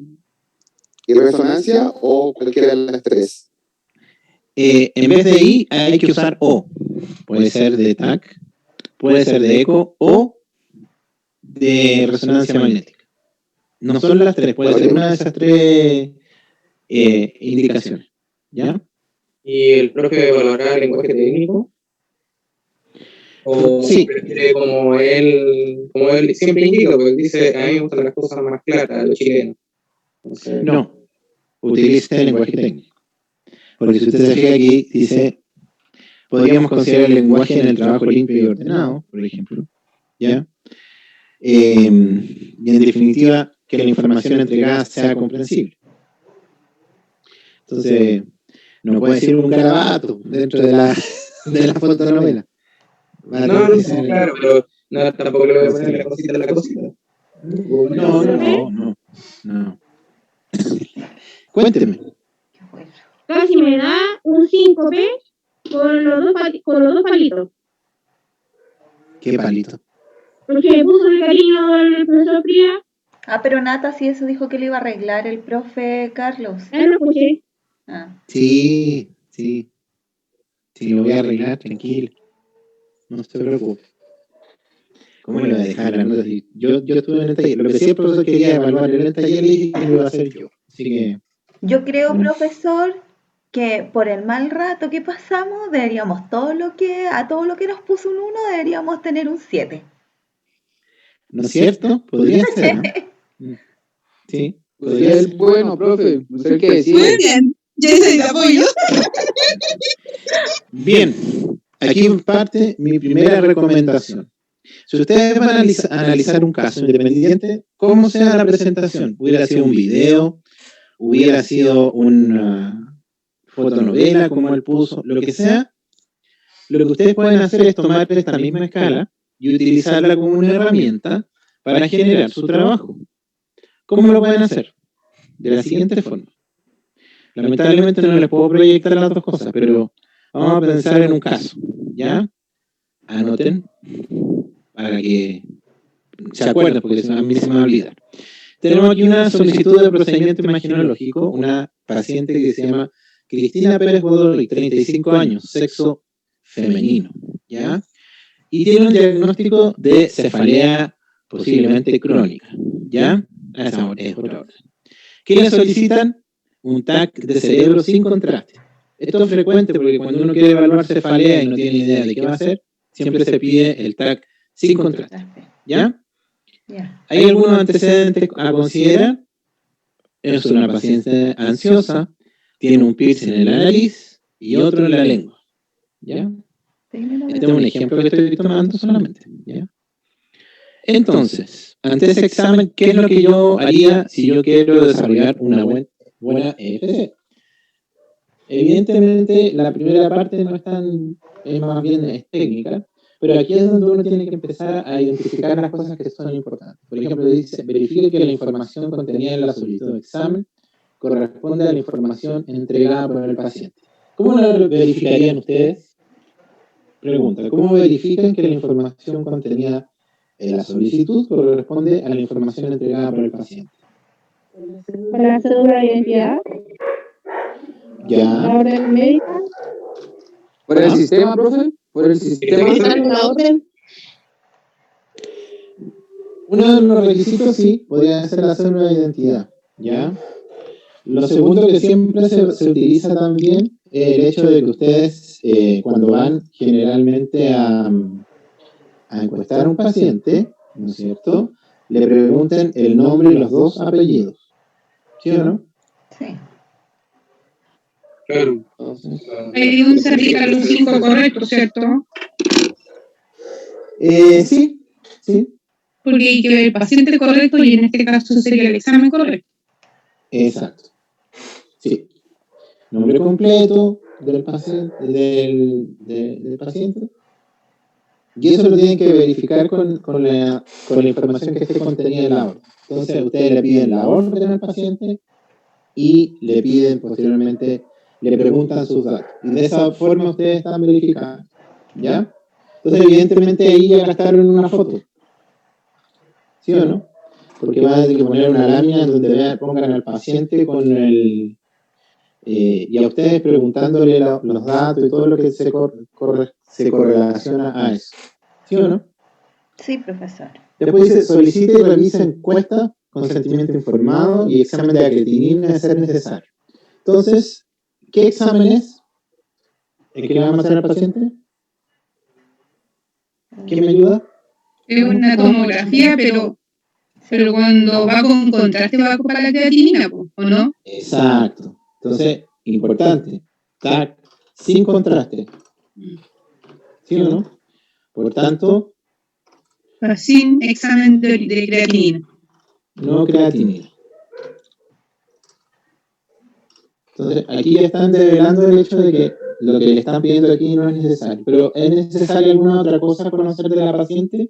resonancia o cualquiera de las tres. En vez de I hay que usar O. Puede ser de TAC, puede ser de eco o de resonancia magnética. No son las tres, puede ser una de esas tres indicaciones, ¿ya? ¿Y el profe evaluará el lenguaje técnico? ¿O Sí. prefiere como él siempre indica, porque él dice, a mí me gustan las cosas más claras, a los chilenos? Entonces, No, utilice el lenguaje técnico. Porque si usted se fija aquí, dice, podríamos considerar el lenguaje en el trabajo limpio y ordenado, por ejemplo, ¿ya? Y en definitiva, que la información entregada sea comprensible. Entonces, no puede decir un garabato dentro de la fotonovela. no, claro, pero no, tampoco le voy a poner la cosita. No. Cuénteme. Casi me da un 5P con los dos palitos. ¿Qué palito? Porque me puso el cariño el profesor Fría. Ah, pero Nata sí eso dijo que le iba a arreglar el profe Carlos. Lo escuché. Ah. Sí, lo voy a arreglar, tranquilo. No se preocupe. ¿Cómo le voy a dejar la nota? Yo estuve en el taller. Lo que sí el profesor quería evaluar en el taller le dije que lo iba a hacer yo. Así que... Yo creo, profesor, que por el mal rato que pasamos, deberíamos a todo lo que nos puso un 1, deberíamos tener un 7. ¿No es cierto? Podría ser, ¿no? Sí, podría ser. Bueno, profe, usted que decide. Muy bien, ya estoy de apoyo. Bien, aquí parte mi primera recomendación. Si ustedes van a analizar un caso independiente, como sea la presentación, hubiera sido un video, hubiera sido una fotonovela, como él puso, lo que sea, lo que ustedes pueden hacer es tomar esta misma escala y utilizarla como una herramienta para generar su trabajo. ¿Cómo lo pueden hacer? De la siguiente forma. Lamentablemente no les puedo proyectar las dos cosas, pero vamos a pensar en un caso, ¿ya? Anoten para que se acuerden, porque a mí se me va a olvidar. Tenemos aquí una solicitud de procedimiento imaginológico, una paciente que se llama Cristina Pérez Godoy, 35 años, sexo femenino, ¿ya? Y tiene un diagnóstico de cefalea posiblemente crónica, ¿ya? Esa es otra orden. ¿Qué le solicitan? Un TAC de cerebro sin contraste. Esto es frecuente porque cuando uno quiere evaluar cefalea y no tiene idea de qué va a hacer, siempre se pide el TAC sin contraste, ¿ya? Ya. ¿Hay algunos antecedentes a considerar? Es una paciente ansiosa, tiene un piercing en la nariz y otro en la lengua. ¿Ya? Este es un ejemplo que estoy tomando solamente. ¿Ya? Entonces, ante ese examen, ¿qué es lo que yo haría si yo quiero desarrollar una buena EFC? Evidentemente, la primera parte no es más bien es técnica, pero aquí es donde uno tiene que empezar a identificar las cosas que son importantes. Por ejemplo, dice, verifique que la información contenida en la solicitud de examen corresponde a la información entregada por el paciente. ¿Cómo lo verificarían ustedes? Pregunta, ¿cómo verifican que la información contenida en la solicitud corresponde a la información entregada por el paciente? Con la cédula de identidad, la ¿Ya? orden médica, ¿Por el sistema, profe? ¿Por el sistema? la orden. Uno de los requisitos, sí, podría ser la cédula de identidad, ¿ya? Lo segundo que siempre se utiliza también es el hecho de que ustedes, cuando van generalmente a encuestar a un paciente, ¿no es cierto?, le pregunten el nombre y los dos apellidos, ¿sí o no? Sí. Claro. Entonces, Ahí se aplican los 5 correctos, ¿cierto? sí, sí, Porque hay que ver el paciente correcto y en este caso sería el examen correcto. exacto. Sí. Nombre completo del paciente, del paciente. Y eso lo tienen que verificar con la información que esté contenida en la orden. Entonces, ustedes le piden la orden al paciente y le piden posteriormente, le preguntan sus datos. Y de esa forma ustedes están verificando. ¿Ya? Entonces, evidentemente, ahí ya gastaron una foto. ¿Sí o no? Porque van a tener que poner una lámina en donde pongan al paciente con el... y a ustedes preguntándole los datos y todo lo que se correlaciona a eso. ¿Sí o no? Sí, profesor. Después dice, solicite y revise encuesta, consentimiento informado y examen de creatinina de ser necesario. Entonces, ¿qué examen es el que le vamos a hacer al paciente? ¿Quién me ayuda? Es una tomografía, pero cuando va con contraste va para la creatinina, ¿o no? Exacto. Entonces, importante, está sin contraste. ¿Sí o no? Por tanto, Sin examen de creatinina. no creatinina. Entonces, aquí ya están develando el hecho de que lo que le están pidiendo aquí no es necesario. Pero, ¿es necesaria alguna otra cosa conocer de la paciente?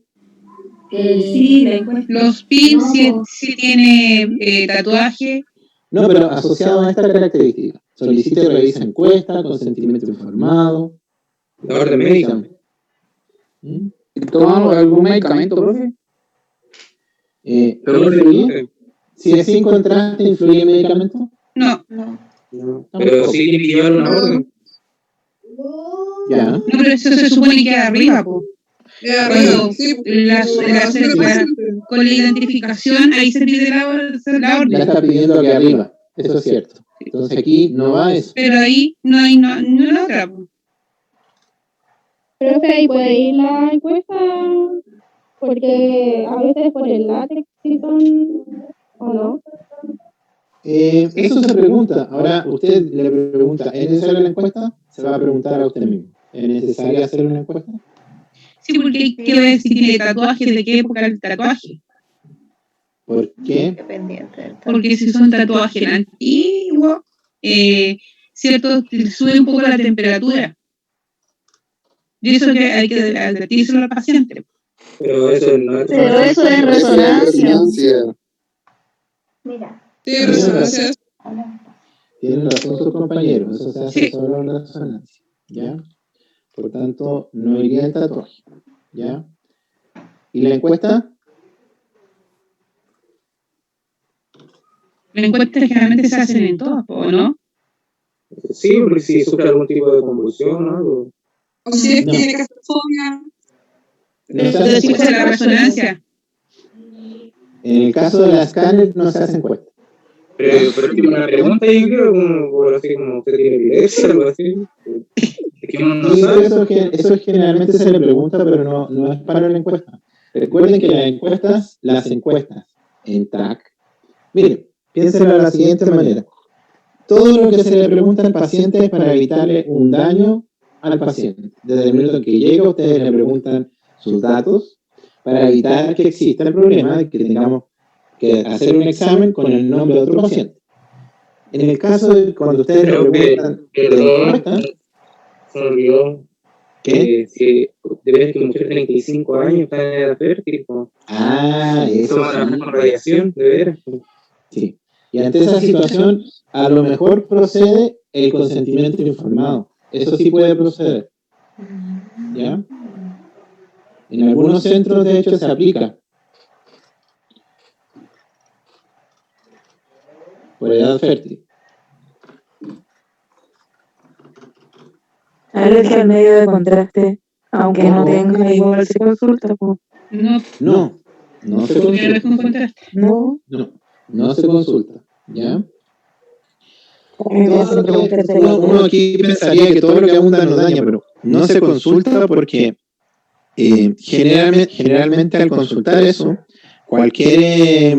Sí, la encuesta. Los PIN, si tiene tatuaje. No, pero asociado a esta característica. Solicite y revisa encuesta, consentimiento informado. La orden médica. ¿Mm? ¿Toma algún medicamento, profe? Pero no ¿influye? Si es sin contraste, ¿influye el medicamento? No. No. Pero sí tiene que llevar una orden. Ya. No, pero eso se supone que arriba, po. Cuando con la identificación, ahí se pide la La orden. está pidiendo aquí arriba. Eso es cierto. Entonces aquí no va eso. Pero ahí no hay la otra, po. Profe, ahí puede ir la encuesta, porque a veces por el látex sí son, ¿o no? Eso se pregunta. Ahora usted le pregunta, ¿es necesaria la encuesta? Se va a preguntar a usted mismo. ¿Es necesaria hacer una encuesta? Sí, porque hay que ver si tiene tatuaje, de qué época el tatuaje. ¿Por qué? Dependiente del Porque si son tatuajes antiguos, ¿cierto? Sube un poco la temperatura. Y eso que hay que advertírselo al paciente. Pero eso no es. Pero eso es resonancia. Mira. Sí, resonancia. Tienen razón sus compañeros. Eso se hace Sí. solo en resonancia. ¿Ya? Por tanto, no iría el tatuaje. ¿Ya? ¿Y la encuesta? Las encuestas generalmente se hacen en todas, ¿o no? Sí, porque si sufre algún tipo de convulsión o algo. O si es No. que tiene claustrofobia. No se hace Entonces sí encuesta. hace la resonancia. En el caso de la escáner no se hace encuesta. Pero es una pregunta, yo creo, como así como usted tiene epilepsia o algo así. Es que uno no Sí, sabe. eso generalmente se le pregunta, pero no es para la encuesta. Recuerden que las encuestas en TAC, miren, piénsenlo de la siguiente manera. Todo lo que se le pregunta al paciente es para evitarle un daño al paciente. Desde el minuto en que llega, ustedes le preguntan sus datos para evitar que exista el problema de que tengamos que hacer un examen con el nombre de otro paciente. En el caso de cuando ustedes le preguntan de encuesta, se me olvidó ¿qué? si debe que mujer de 35 años está en edad fértil. Eso Toma sí. con radiación, de veras. Sí. Y ante esa situación, a lo mejor procede el consentimiento informado. Eso sí puede proceder. ¿Ya? En algunos centros, de hecho, se aplica. Por edad fértil. Alergia al medio de contraste, aunque no tenga, igual se consulta, pues. No se consulta. No se consulta. ¿Ya? Uno aquí pensaría que todo lo que abunda nos daña, pero no se consulta porque generalmente al consultar eso, cualquier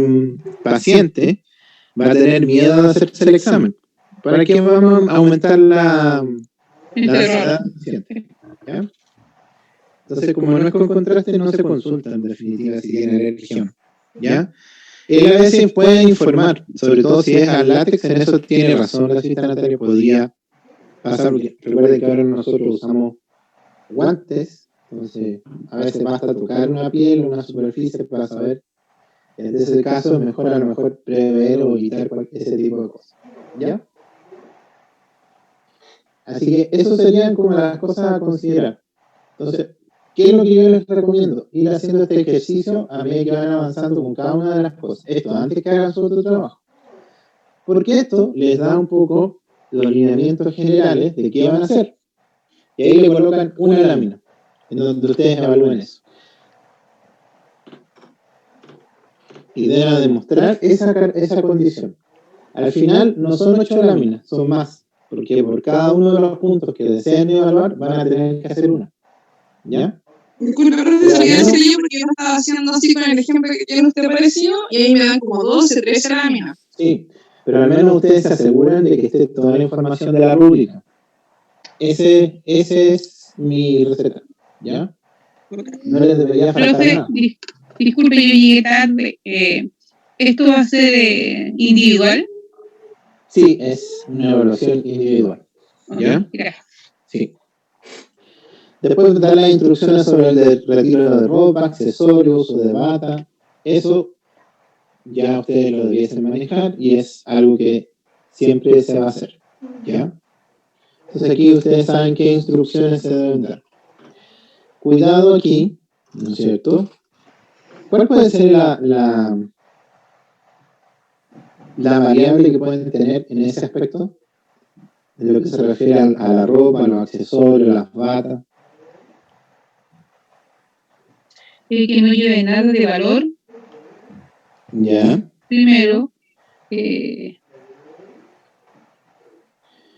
paciente va a tener miedo de hacerse el examen. ¿Para qué vamos a aumentar la ansiedad del paciente? ¿Ya? Entonces, como no es con contraste, no se consulta en definitiva si tiene alergia. ¿Ya? Él a veces puede informar, sobre todo si es al látex, en eso tiene razón la señorita Natalia, podría pasar, porque recuerden que ahora nosotros usamos guantes, entonces a veces basta tocar una piel o una superficie para saber. En ese caso es mejor a lo mejor prever o evitar ese tipo de cosas. ¿Ya? Así que eso serían como las cosas a considerar. Entonces, ¿qué es lo que yo les recomiendo? Ir haciendo este ejercicio a medida que van avanzando con cada una de las cosas. Esto antes que hagan su otro trabajo. Porque esto les da un poco los lineamientos generales de qué van a hacer. Y ahí le colocan una lámina, en donde ustedes evalúen eso. Y deben demostrar esa condición. Al final no son 8 láminas, son más. Porque por cada uno de los puntos que deseen evaluar, van a tener que hacer una. ¿Ya? Disculpe, profesor, quería decirle yo porque yo estaba haciendo así con el ejemplo que tiene usted parecido y ahí me dan como 12, 13 láminas. Sí, pero al menos ustedes se aseguran de que esté toda la información de la rúbrica. Ese es mi receta, ¿ya? No les debería faltar Profe, nada. disculpe, yo llegué tarde. ¿Esto va a ser individual? Sí, es una evaluación individual, ¿ya? Gracias. Sí. Después dar las instrucciones sobre el retiro de ropa, accesorios, uso de bata. Eso ya ustedes lo debiesen manejar y es algo que siempre se va a hacer, ¿ya? Entonces aquí ustedes saben qué instrucciones se deben dar. Cuidado aquí, ¿no es cierto? ¿Cuál puede ser la variable que pueden tener en ese aspecto? En lo que se refiere a la ropa, a los accesorios, a las batas. Que no lleve nada de valor. Ya. Primero.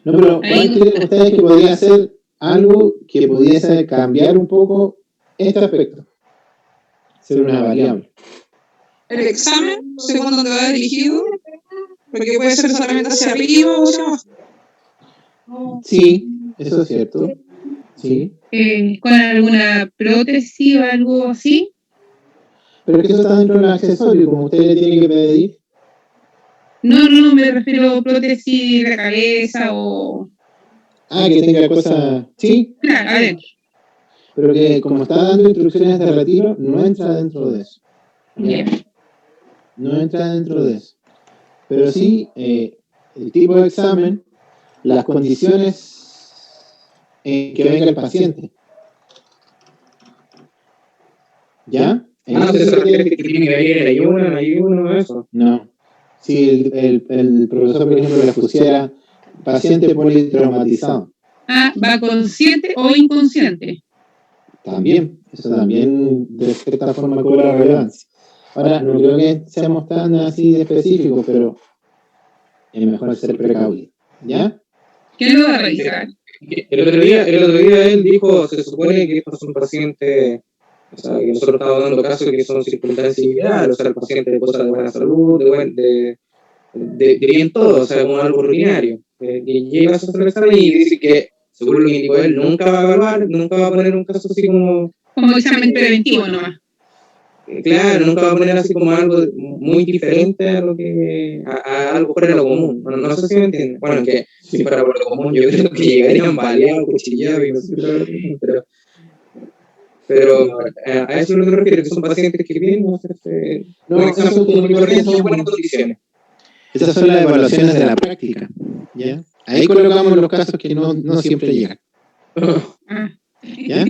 No, pero ¿cuál creen ustedes que podría ser algo que pudiese cambiar un poco este aspecto? Ser una variable. El examen, según donde va dirigido, porque puede ser solamente hacia arriba o hacia abajo. Sí, eso es cierto. Sí. ¿Con alguna prótesis o algo así? Pero que eso está dentro del accesorio, como usted le tiene que pedir. No, me refiero a prótesis de la cabeza o... Que tenga cosas... Sí. Claro, adentro. Pero que como está dando instrucciones de retiro, no entra dentro de eso. Yeah. No entra dentro de eso. Pero sí, el tipo de examen, las condiciones en que venga el paciente. ¿Ya? ¿Se refiere que tiene que venir en ayuno, eso? No. Si el profesor, por ejemplo, le pusiera paciente politraumatizado. ¿Va consciente o inconsciente? También, eso también de cierta forma cobra relevancia. Ahora, no creo que seamos tan así de específicos, pero es mejor ser precavido. ¿Ya? ¿Quién lo va a revisar? El otro día él dijo, se supone que esto es un paciente O sea, que nosotros estamos dando casos que son circunstancias individuales, o sea, el paciente goza de buena salud, de bien todo, o sea, como algo rutinario. Y llega a hacer el examen y dice que, según lo que indicó él, nunca va a evaluar, nunca va a poner un caso así como examen preventivo nomás. claro, nunca va a poner así como algo muy diferente a lo que a algo fuera de lo común. No sé si me entienden. Bueno, que si fuera por lo común, yo creo que llegarían baleados, cuchillados y no sé qué, pero a eso es lo que me refiero, que son pacientes que vienen a hacerse un examen común y corriente en buenas condiciones. Esas son las evaluaciones de la práctica, ¿ya? Ahí colocamos los casos que no siempre llegan, ¿ya?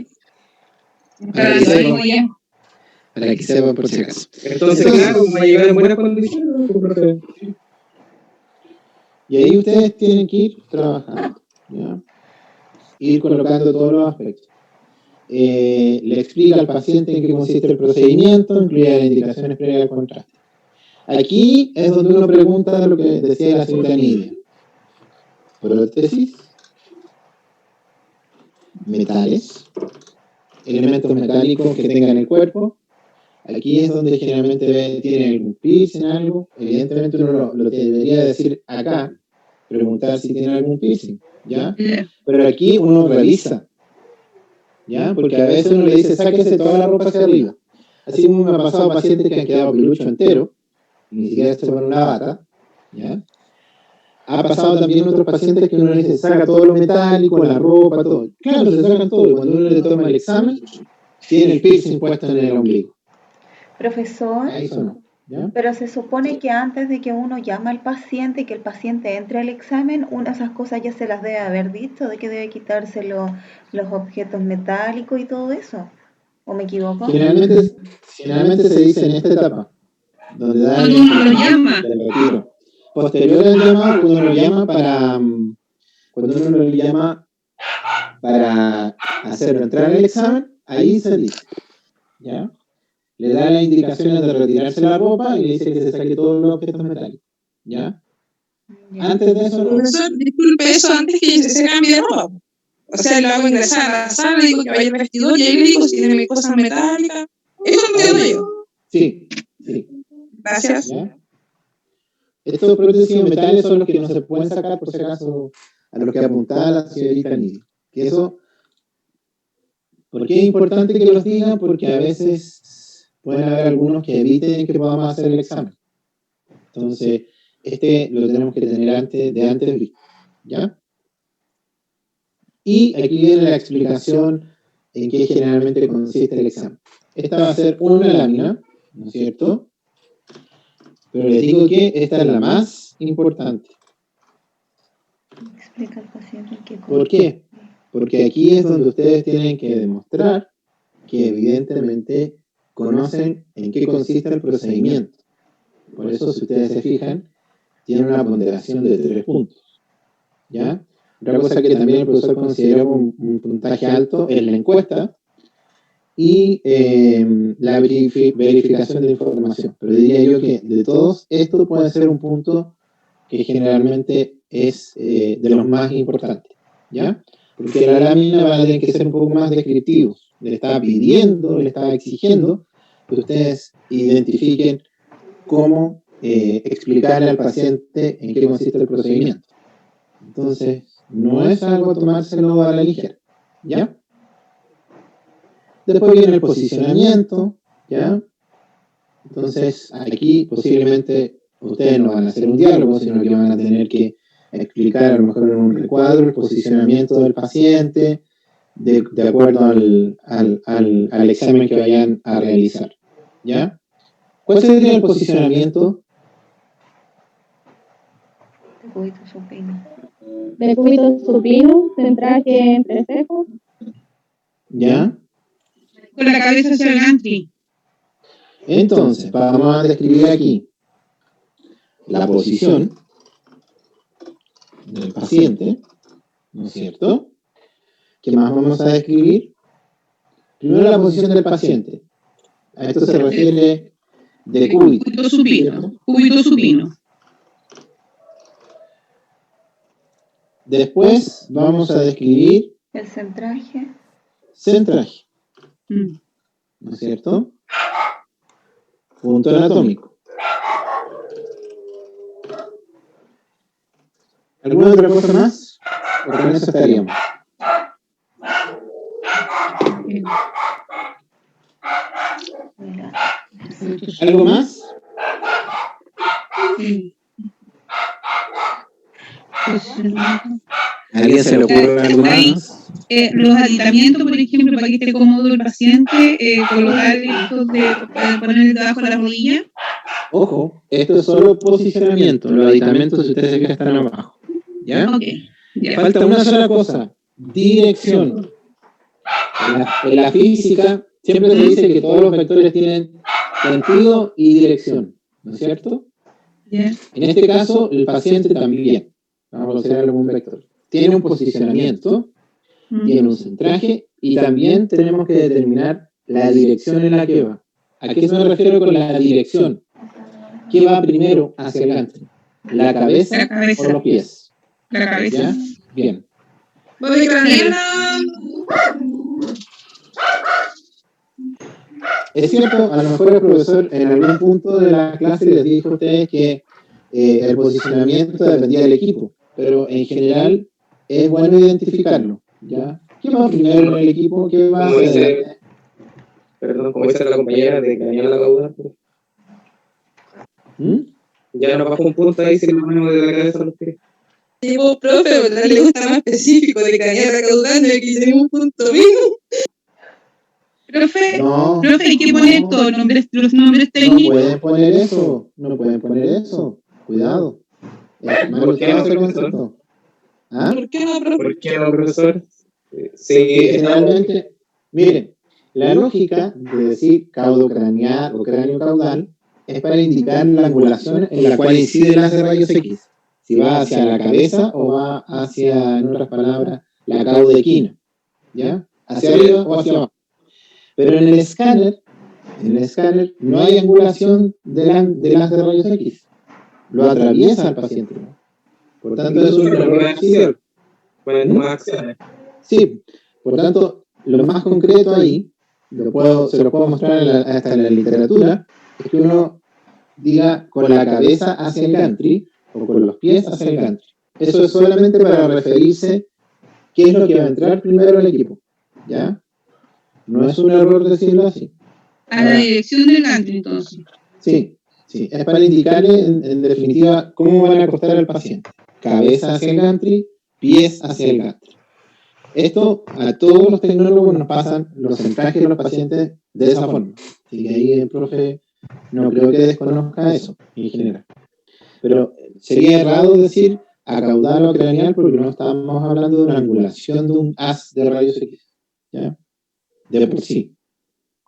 Para que sepan por si acaso. Entonces, claro, va a llegar en buenas condiciones. Y ahí ustedes tienen que ir trabajando, ¿ya? Ir colocando todos los aspectos. Le explica al paciente en qué consiste el procedimiento, incluye las indicaciones previas al contraste. Aquí es donde uno pregunta lo que decía la señorita Nidia. Prótesis, metales, elementos metálicos que tengan el cuerpo. Aquí es donde generalmente tiene algún piercing, algo. Evidentemente uno lo debería decir acá, preguntar si tiene algún piercing, ¿ya? Pero aquí uno revisa, ¿ya? Porque a veces uno le dice, sáquese toda la ropa hacia arriba. Así como me ha pasado pacientes que han quedado pelucho entero, ni siquiera se ponen una bata, ¿ya? Ha pasado también otros pacientes que uno les dice, saca todo lo metálico, la ropa, todo. Claro, se sacan todo, y cuando uno le toma el examen, tiene el piercing puesto en el ombligo. Profesor, Ahí sonó, ¿ya? pero se supone que antes de que uno llama al paciente y que el paciente entre al examen, una de esas cosas ya se las debe haber dicho, de que debe quitarse los objetos metálicos y todo eso. ¿O me equivoco? Generalmente se dice en esta etapa, donde da Cuando uno lo llama. el retiro. Posterior al llamado, cuando uno lo llama para hacerlo entrar en el examen, ahí se dice, ¿ya? Le da las indicaciones de retirarse la ropa y le dice que se saque todos los objetos metálicos, ¿ya? Antes de eso, no. Profesor, disculpe eso antes que se cambie de ropa. O sea, lo hago ingresar a la sala, digo que vaya al vestidor y ahí le digo si tiene cosas metálicas. Eso entiendo yo. Sí. Gracias. ¿Ya? Estos prótesis metales son los que no se pueden sacar, por si acaso, a los que apuntaba la señorita Nidia. Que eso, ¿por qué es importante que los digan? Porque a veces pueden haber algunos que eviten que podamos hacer el examen. Entonces, lo tenemos que tener antes visto, ¿ya? Y aquí viene la explicación en qué generalmente consiste el examen. Esta va a ser una lámina, ¿no es cierto? Pero les digo que esta es la más importante. Explica al paciente en qué consiste. ¿Por qué? Porque aquí es donde ustedes tienen que demostrar que evidentemente conocen en qué consiste el procedimiento. Por eso, si ustedes se fijan, tiene una ponderación de 3 puntos, ¿ya? Otra cosa que también el profesor consideró un puntaje alto es la encuesta y la verificación de información. Pero diría yo que de todos, esto puede ser un punto que generalmente es de los más importantes, ¿ya? Porque la lámina va a tener que ser un poco más descriptivo. Le está pidiendo, le está exigiendo que ustedes identifiquen cómo explicarle al paciente en qué consiste el procedimiento. Entonces, no es algo a tomárselo a la ligera, ¿ya? Después viene el posicionamiento, ¿ya? Entonces, aquí posiblemente ustedes no van a hacer un diálogo, sino que van a tener que explicar a lo mejor en un recuadro el posicionamiento del paciente de acuerdo al examen que vayan a realizar, ¿ya? ¿Cuál sería el posicionamiento? De cúbito supino. De cúbito supino, centraje entre cejas. ¿Ya? Con la cabeza hacia el gantry. Entonces, vamos a describir aquí la posición del paciente, ¿no es cierto? ¿Qué más vamos a describir? Primero la posición del paciente. A esto se refiere de cúbito. Cúbito supino. Cúbito supino. Después vamos a describir El centraje. centraje. ¿no es cierto? Punto anatómico. ¿Alguna otra cosa más? ¿O con eso estaríamos? ¿Algo más? ¿A alguien se le ocurre algo más? Los aditamientos, por ejemplo, para que esté cómodo el paciente, colocar estos de poner debajo de la rodilla. Ojo, esto es solo posicionamiento. Los aditamentos, si ustedes se fijan, están abajo. ¿Ya? Ok, ya. Falta una sola cosa. Dirección. En la física siempre se dice que todos los vectores tienen sentido y dirección. ¿No es cierto? Ya. En este caso, el paciente también. Vamos a considerarlo como un vector. Tiene un posicionamiento, tiene un centraje y también tenemos que determinar la dirección en la que va. ¿A qué me refiero con la dirección? ¿Qué va primero hacia el gantry? ¿La cabeza o los pies? La cabeza. ¿Ya? Bien. Voy a cranearla. Es cierto, a lo mejor el profesor en algún punto de la clase les dijo a ustedes que el posicionamiento dependía del equipo, pero en general es bueno identificarlo, ¿ya? ¿Qué va primero en el equipo? ¿Qué va Como hacia dice, adelante? perdón, como dice la compañera de cranear la caudal, ¿Mm? ya no bajo un punto ahí si lo ponemos de la cabeza a los pies. Tipo, profe, ¿verdad? Le gusta más específico de cranear la caudal, y aquí tenemos un punto mismo. Profe, No, profe, hay que no. poner todos los nombres No técnicos. pueden poner eso, no pueden poner eso. Cuidado. Es mal ¿Por qué no, usado ese profesor? concepto. ¿Ah? ¿Por qué no, profe? ¿Por qué no, profesor? Porque Sí, generalmente, miren, la lógica de decir caudo craneal o cráneo caudal es para indicar la angulación en la cual incide el haz de rayos X. Si va hacia la cabeza o va hacia, en otras palabras, la caudequina. ¿Ya? Hacia arriba o hacia abajo. Pero en el escáner no hay angulación del haz de rayos X. Lo atraviesa al paciente. Por tanto, es un error axial. Bueno, más acciones. Sí, por tanto, lo más concreto ahí, se lo puedo mostrar hasta en la literatura, es que uno diga con la cabeza hacia el gantry o con los pies hacia el gantry. Eso es solamente para referirse qué es lo que va a entrar primero al equipo. ¿Ya? No es un error decirlo así. A la dirección del gantry, entonces. Sí, es para indicarle en definitiva cómo van a acostar al paciente. Cabeza hacia el gantry, pies hacia el gantry. Esto a todos los tecnólogos nos pasan los centrajes de los pacientes de esa forma. Así que ahí el profe no creo que desconozca eso en general. Pero sería errado decir a caudal o craneal porque no estamos hablando de una angulación de un haz de rayos X. ¿Ya? De por sí.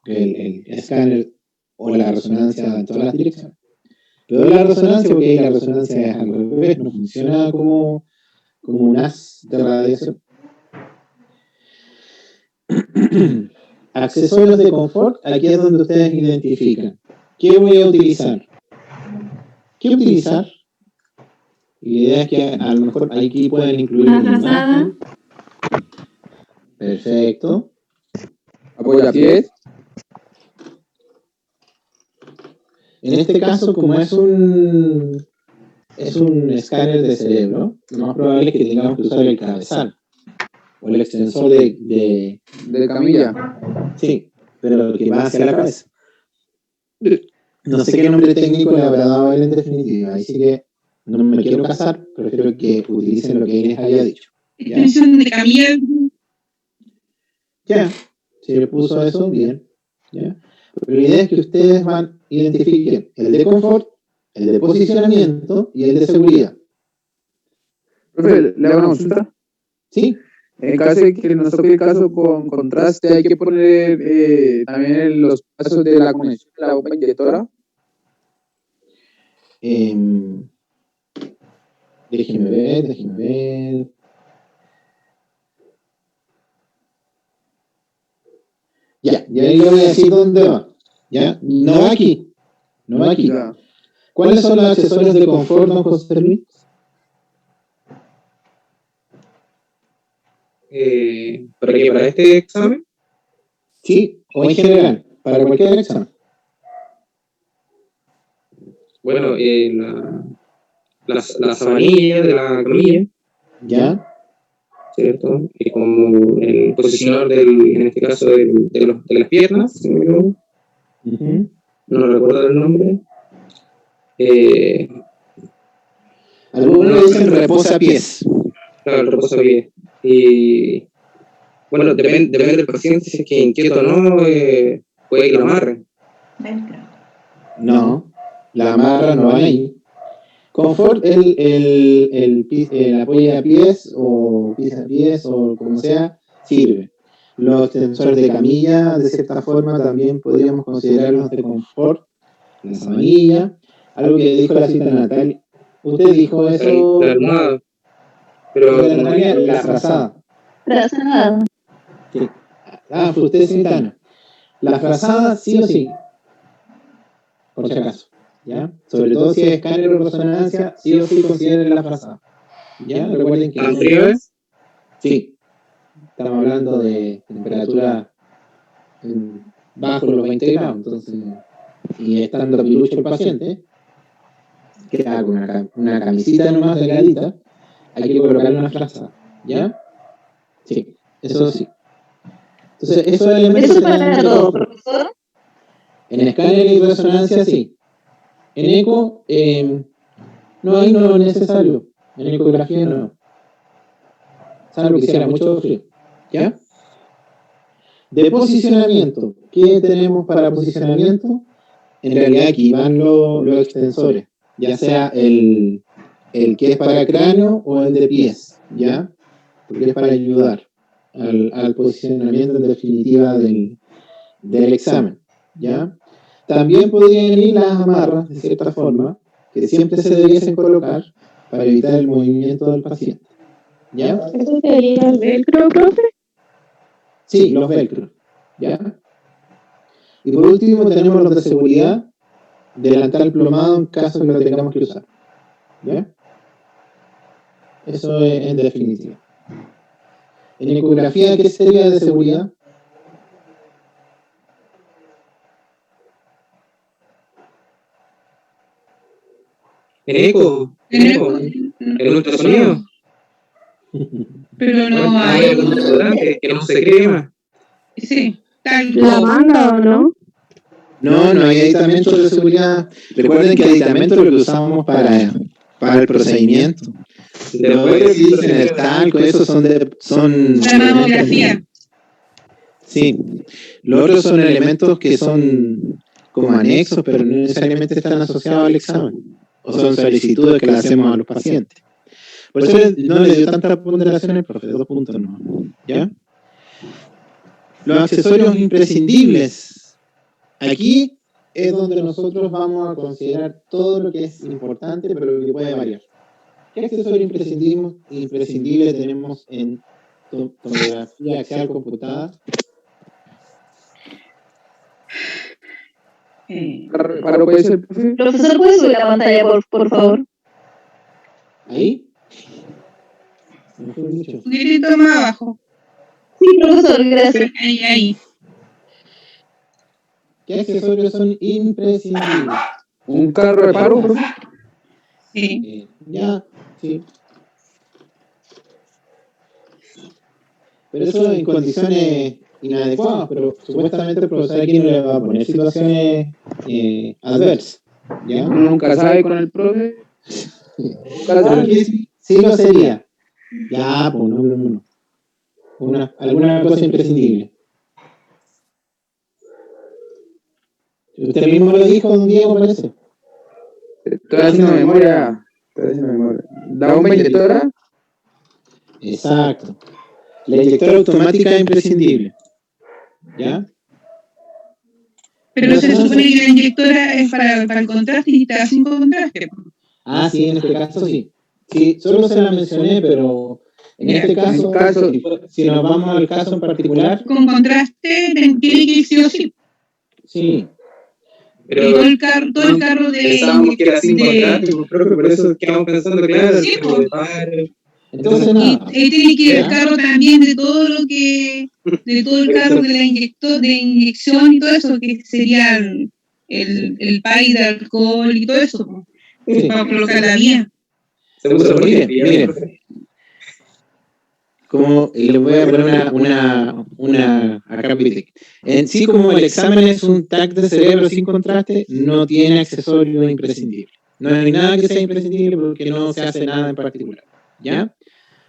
El escáner o la resonancia en todas las direcciones. Pero la resonancia, porque ahí la resonancia es al revés, no funciona como un haz de radiación. Accesorios de confort, aquí es donde ustedes identifican. ¿Qué voy a utilizar? ¿Qué utilizar? Y la idea es que a lo mejor aquí pueden incluir Una una frazada. imagen. Perfecto. Apoyapiés. En este caso, como es un escáner de cerebro, lo más probable es que tengamos que usar el cabezal o el extensor de camilla. sí, pero que va hacia la cabeza. No sé qué nombre técnico le habrá dado a él en definitiva, así que no me quiero casar, prefiero que utilicen lo que él les haya dicho. ¿Ya? Extensión de camilla. Ya, si le puso eso, bien. ¿Ya? Pero la idea es que ustedes identifiquen el de confort, el de posicionamiento y el de seguridad. Profe, ¿le hago una consulta? ¿Sí? En caso de que nos toque el caso con contraste, hay que poner también los pasos de la conexión de la bomba inyectora. Déjenme ver. Ya, y ahí le voy a decir dónde va. ¿Ya? No va aquí. No va aquí. Ya. ¿Cuáles son los accesorios de confort, don José Luis? ¿Para qué? ¿Para este examen? Sí, o en general. Para cualquier examen. Bueno, la sabanilla de la camilla, ¿Ya? ¿cierto? Y como el posicionador en este caso, de las piernas, si no me equivoco, Ujú. no recuerdo el nombre. Algunos dicen reposapiés. Claro, el reposapiés. Y bueno, depende del paciente, si es que inquieto o no, puede que lo amarre. Velcro. No, la amarra no va ahí. Confort, el apoyapiés o pisapiés o como sea, sirve. Los tensores de camilla, de cierta forma, también podríamos considerarlos de confort. La sabanilla, algo que dijo la cita Natalia. Usted dijo eso. La almohada. Pero La Natalia, la frazada. Frazada. Sí. Ah, fue usted citana. La frazada sí o sí. Por si acaso. ¿Ya? Sobre todo si es escáner o resonancia, sí o sí consideren la frazada. ¿Ya? Recuerden que... ¿Tan frío es? Sí. Estamos hablando de temperatura bajo los 20 grados, entonces, y estando pilucho el paciente, que haga una camisita nomás delgadita, hay que colocarle una frazada, ¿ya? Sí, eso sí. Entonces, esos elementos... ¿Eso para todo, profesor? En escáner y resonancia, sí. En eco, no, ahí no es necesario. En ecografía no. Salvo que hiciera mucho frío. ¿Ya? De posicionamiento. ¿Qué tenemos para posicionamiento? En realidad aquí van los extensores. Ya sea el que es para cráneo o el de pies. ¿Ya? Porque es para ayudar al posicionamiento en definitiva del examen. ¿Ya? También podrían ir las amarras, de cierta forma, que siempre se debiesen colocar para evitar el movimiento del paciente. ¿Ya? ¿Eso sería el velcro, profe? Sí, los velcro. ¿Ya? Y por último tenemos los de seguridad, delantal plomado en caso que lo tengamos que usar. ¿Ya? Eso es en definitiva. En ecografía, ¿qué sería de seguridad? ¿En eco? ¿En ultrasonido? Pero no Bueno, hay. hay un desodorante que no se crema. Sí, tal ¿La como. manda o no? No hay aditamentos de seguridad. Recuerden que aditamentos es lo que usamos para el procedimiento. Los otros que dicen el talco, esos son La mamografía. Sí. Los otros son elementos que son como anexos, pero no necesariamente están asociados al examen. O son solicitudes que le hacemos a los pacientes. Por eso no le dio tanta ponderación al profe, 2 puntos no. ¿Ya? Los accesorios imprescindibles. Aquí es donde nosotros vamos a considerar todo lo que es importante, pero lo que puede variar. ¿Qué accesorio imprescindible tenemos en tomografía axial computada? Para puede ser, profe. Profesor, ¿puede subir la pantalla, por favor? ¿Ahí? Se me fue mucho. Un poquitito más abajo. Sí, profesor, gracias. Ahí. ¿Qué accesorios son imprescindibles? Un carro de paro, profe. Sí. Ya, sí. Pero eso en condiciones inadecuadas, pero supuestamente el profesor aquí no le va a poner situaciones adversas. ¿Ya? Uno nunca sabe con el profe. Pero aquí sí lo sería. Ya, pues no. Alguna cosa imprescindible. Usted mismo lo dijo, don Diego, parece. Estoy haciendo memoria. ¿La bomba inyectora? Exacto. La inyectora automática es imprescindible. ¿Ya? Pero se supone que la inyectora es para el contraste y está sin contraste. Ah, sí, en este caso sí. Sí, solo se la mencioné, pero en este caso, si nos vamos al caso en particular. Con contraste tiene que ir sí o sí. Sí. Pero y todo el carro de... pensábamos que era sin contraste, profe, por eso quedamos pensando, claro, Sí, el tipo de paro. Entonces, nada. Y tiene que ir el ¿Ya? carro también de todo lo que, de todo el carro de la inyección y todo eso, que sería el pay de alcohol y todo eso, po, Sí. para colocar la vía. Se puso Miren, bonito, miren. Como les voy a poner una acá, en sí, como el examen es un TAC de cerebro sin contraste, no tiene accesorio imprescindible. No hay nada que sea imprescindible porque no se hace nada en particular. ¿Ya?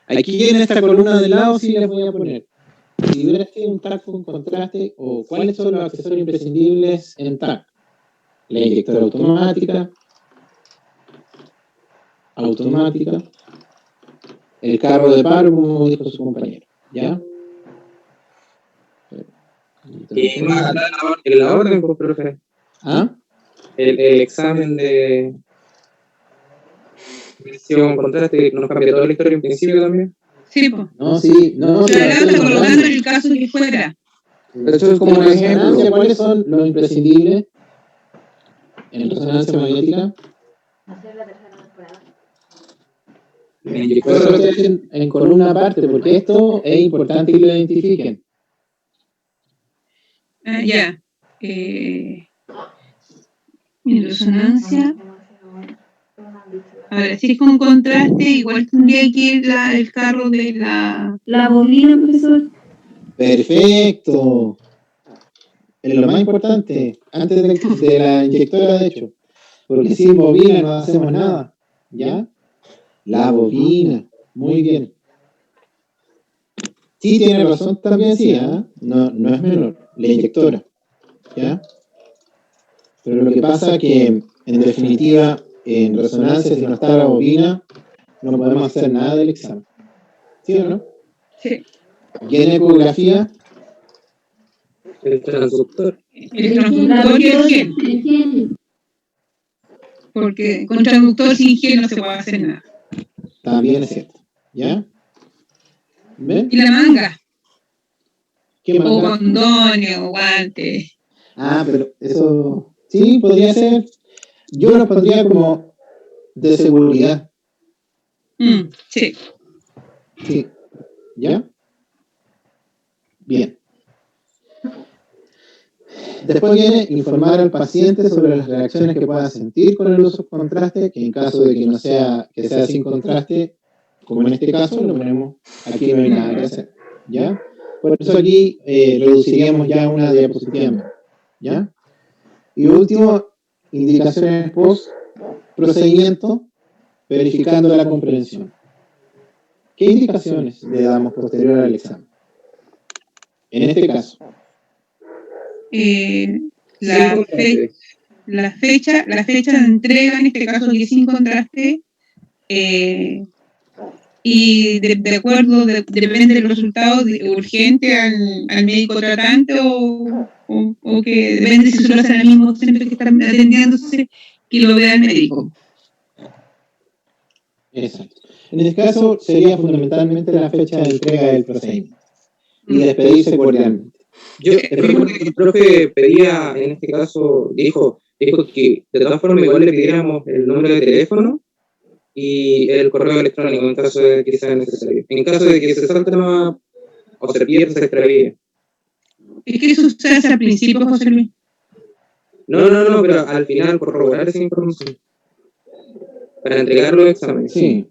Aquí en esta columna del lado sí les voy a poner. Si hubiera sido un TAC con contraste, o cuáles son los accesorios imprescindibles en TAC. La inyectora automática, el carro de paro, como dijo su compañero. ¿Ya? Y en la orden, pues, profe. ¿Ah? El examen de visión contraste nos cambia toda la historia en principio también. Sí, pues. No, sí, no. Pero acá está colocando en el caso que fuera. Eso es como un ejemplo. ¿Cuáles son los imprescindibles en resonancia magnética? Hacer la tercera temporada. Por eso lo estoy en columna aparte, porque esto es importante que lo identifiquen. Ya. En resonancia. A ver, si es con contraste, igual tendría que ir el carro de La bobina, profesor. Perfecto. Es lo más importante, antes de la inyectora, de hecho. Porque sin bobina no hacemos nada. ¿Ya? La bobina. Muy bien. Sí, tiene razón también, sí, ¿eh? No es menor. La inyectora. ¿Ya? Pero lo que pasa es que, en definitiva, en resonancia, si no está la bobina, no podemos hacer nada del examen. ¿Sí o no? Sí. Y en ecografía, El transductor. El transductor y el gen. Porque con transductor sin gen no se puede hacer nada. también es cierto. ¿Ya? ¿Ven? Y la manga. ¿Qué O manga? condones o guantes. Ah, pero eso sí podría ser. Yo lo pondría como de seguridad. Sí. Sí. ¿Ya? Bien. Después viene informar al paciente sobre las reacciones que pueda sentir con el uso de contraste, que en caso de que no sea, que sea sin contraste, como en este caso, lo ponemos aquí, no hay nada que hacer. ¿Ya? Por eso aquí reduciríamos ya una diapositiva más. ¿Ya? Y último, indicaciones post procedimiento, verificando la comprensión. ¿Qué indicaciones le damos posterior al examen? En este caso. La fecha de entrega, en este caso que es sin contraste, y de acuerdo, depende del resultado urgente al médico tratante o que depende si se lo hacen al mismo centro que están atendiéndose, que lo vea el médico. Exacto. En este caso sería fundamentalmente la fecha de entrega del procedimiento y despedirse cordialmente. Yo, el profe pedía, en este caso, dijo que de todas formas igual le pidiéramos el número de teléfono y el correo electrónico en caso de que sea necesario. En caso de que se salte o se pierda, se extravíe. Es que eso se hace al principio, José Luis. No, pero al final corroborar esa información para entregar los exámenes. Sí.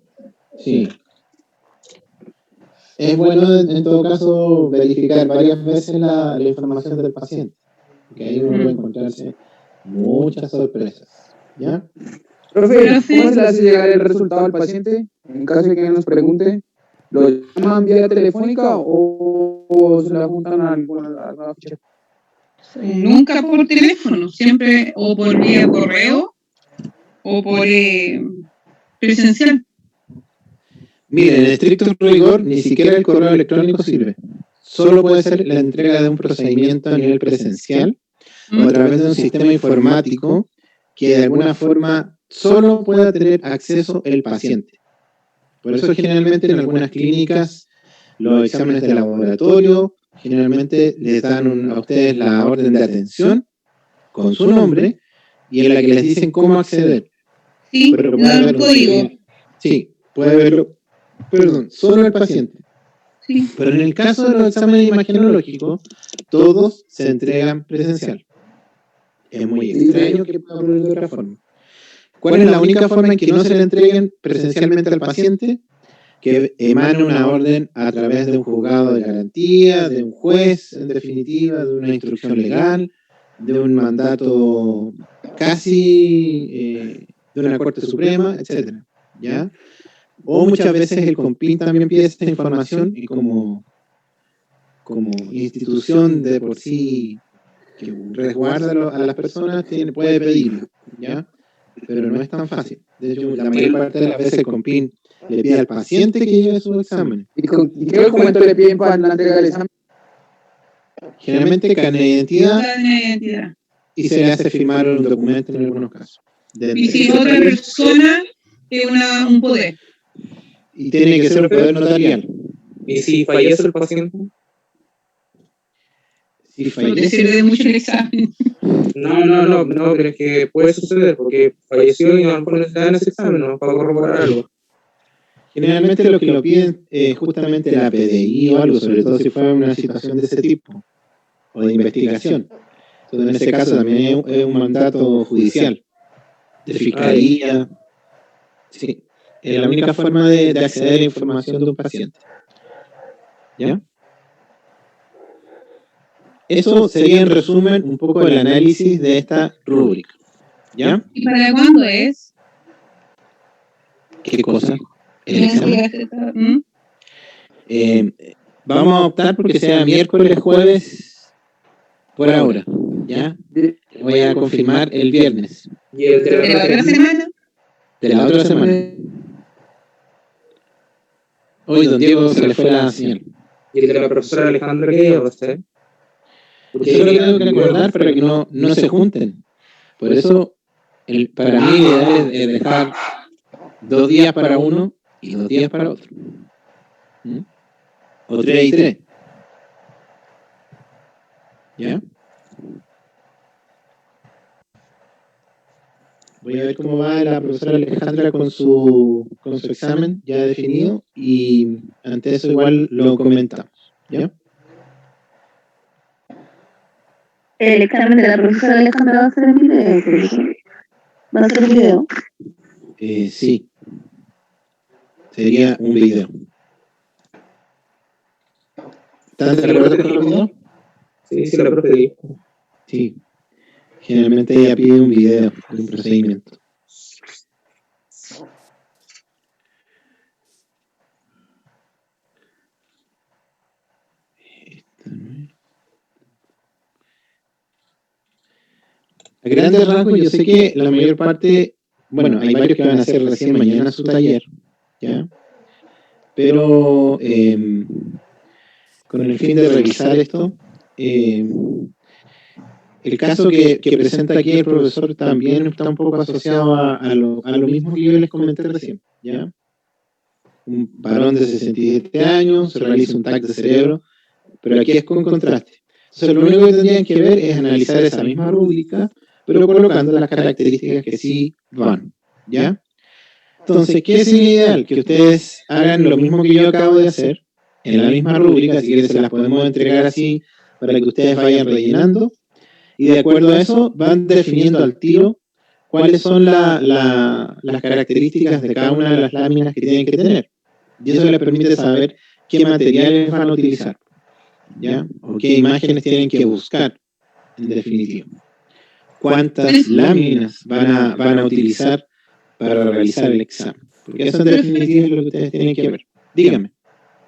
Es bueno, en todo caso, verificar varias veces la información del paciente, porque ahí uno puede encontrarse muchas sorpresas. ¿Ya? Profe, ¿cómo se le hace llegar el resultado al paciente? En caso de que nos pregunte, ¿lo llaman vía telefónica o se le juntan a alguna ficha? Nunca por teléfono, siempre o por vía correo o por presencial. Miren, en estricto rigor, ni siquiera el correo electrónico sirve. Solo puede ser la entrega de un procedimiento a nivel presencial o a través de un sistema informático que de alguna forma solo pueda tener acceso el paciente. Por eso generalmente en algunas clínicas los exámenes de laboratorio generalmente les dan a ustedes la orden de atención con su nombre y en la que les dicen cómo acceder. Sí, pero da un código. Sí, puede verlo Perdón, solo al paciente. Sí. Pero en el caso de los exámenes imagenológicos, todos se entregan presencial. Es muy extraño que pueda ocurrir de otra forma. ¿Cuál es la única forma en que no se le entreguen presencialmente al paciente? Que emane una orden a través de un juzgado de garantía, de un juez, en definitiva, de una instrucción legal, de un mandato casi de una Corte Suprema, etc. ¿Ya? O muchas veces el COMPIN también pide esta información y como institución de por sí que resguarda a las personas puede pedirlo, ¿ya? Pero no es tan fácil. De hecho, la mayor parte de las veces el COMPIN le pide al paciente que lleve sus exámenes. ¿Y qué documento le piden para la entrega del examen? Generalmente carnet de identidad Carnet de identidad. y se le hace firmar un documento en algunos casos. Y si otra persona es un poder. Y tiene que ser un poder notarial. ¿Y si fallece el paciente? Si No te fallece, sirve mucho el examen. No, pero es que puede suceder porque falleció y a lo mejor necesitan ese examen, ¿no? Para corroborar algo. generalmente lo que lo piden es justamente la PDI o algo, sobre todo si fuera una situación de ese tipo, o de investigación. Entonces, en ese caso también es un mandato judicial, de fiscalía. Sí, es la única forma de acceder a la información de un paciente. ¿Ya? Eso sería en resumen un poco el análisis de esta rúbrica. ¿Ya? ¿Y para cuándo es? ¿Qué cosa? El examen. Vamos a optar porque sea miércoles, jueves, por ahora. ¿Ya? Voy a confirmar el viernes. ¿Y el ¿De la otra semana? De la otra semana. Hoy, don Diego, se le fue la señal. ¿Y el de la profesora Alejandra qué día va a ser? Porque yo lo tengo que recordar para que no se junten. Por eso, para mí, ideal es dejar 2 días para uno y 2 días para otro. ¿Mm? O 3 y 3. ¿Ya? Voy a ver cómo va la profesora Alejandra con su examen ya definido y ante eso igual lo comentamos. ¿Ya? El examen de la profesora Alejandra va a ser en video, profesor. ¿Va a ser en video? Sí. Sería un video. ¿Están de acuerdo con el video? Sí, la profe dijo. Sí. Generalmente ella pide un video de un procedimiento. A grandes rasgos, yo sé que la mayor parte, bueno, hay varios que van a hacer recién mañana su taller, ¿ya? Pero con el fin de revisar esto, el caso que presenta aquí el profesor también está un poco asociado a lo mismo que yo les comenté recién, ¿ya? Un varón de 67 años, se realiza un TAC de cerebro, pero aquí es con contraste. Entonces, lo único que tendrían que ver es analizar esa misma rúbrica, pero colocando las características que sí van, ¿ya? Entonces, ¿qué es el ideal? Que ustedes hagan lo mismo que yo acabo de hacer, en la misma rúbrica, si quieren se las podemos entregar así, para que ustedes vayan rellenando, y de acuerdo a eso van definiendo al tiro cuáles son las características de cada una de las láminas que tienen que tener. Y eso les permite saber qué materiales van a utilizar, ¿ya? O qué imágenes tienen que buscar, en definitiva. Cuántas láminas van a utilizar para realizar el examen. Porque eso en definitiva es lo que ustedes tienen que ver. Dígame.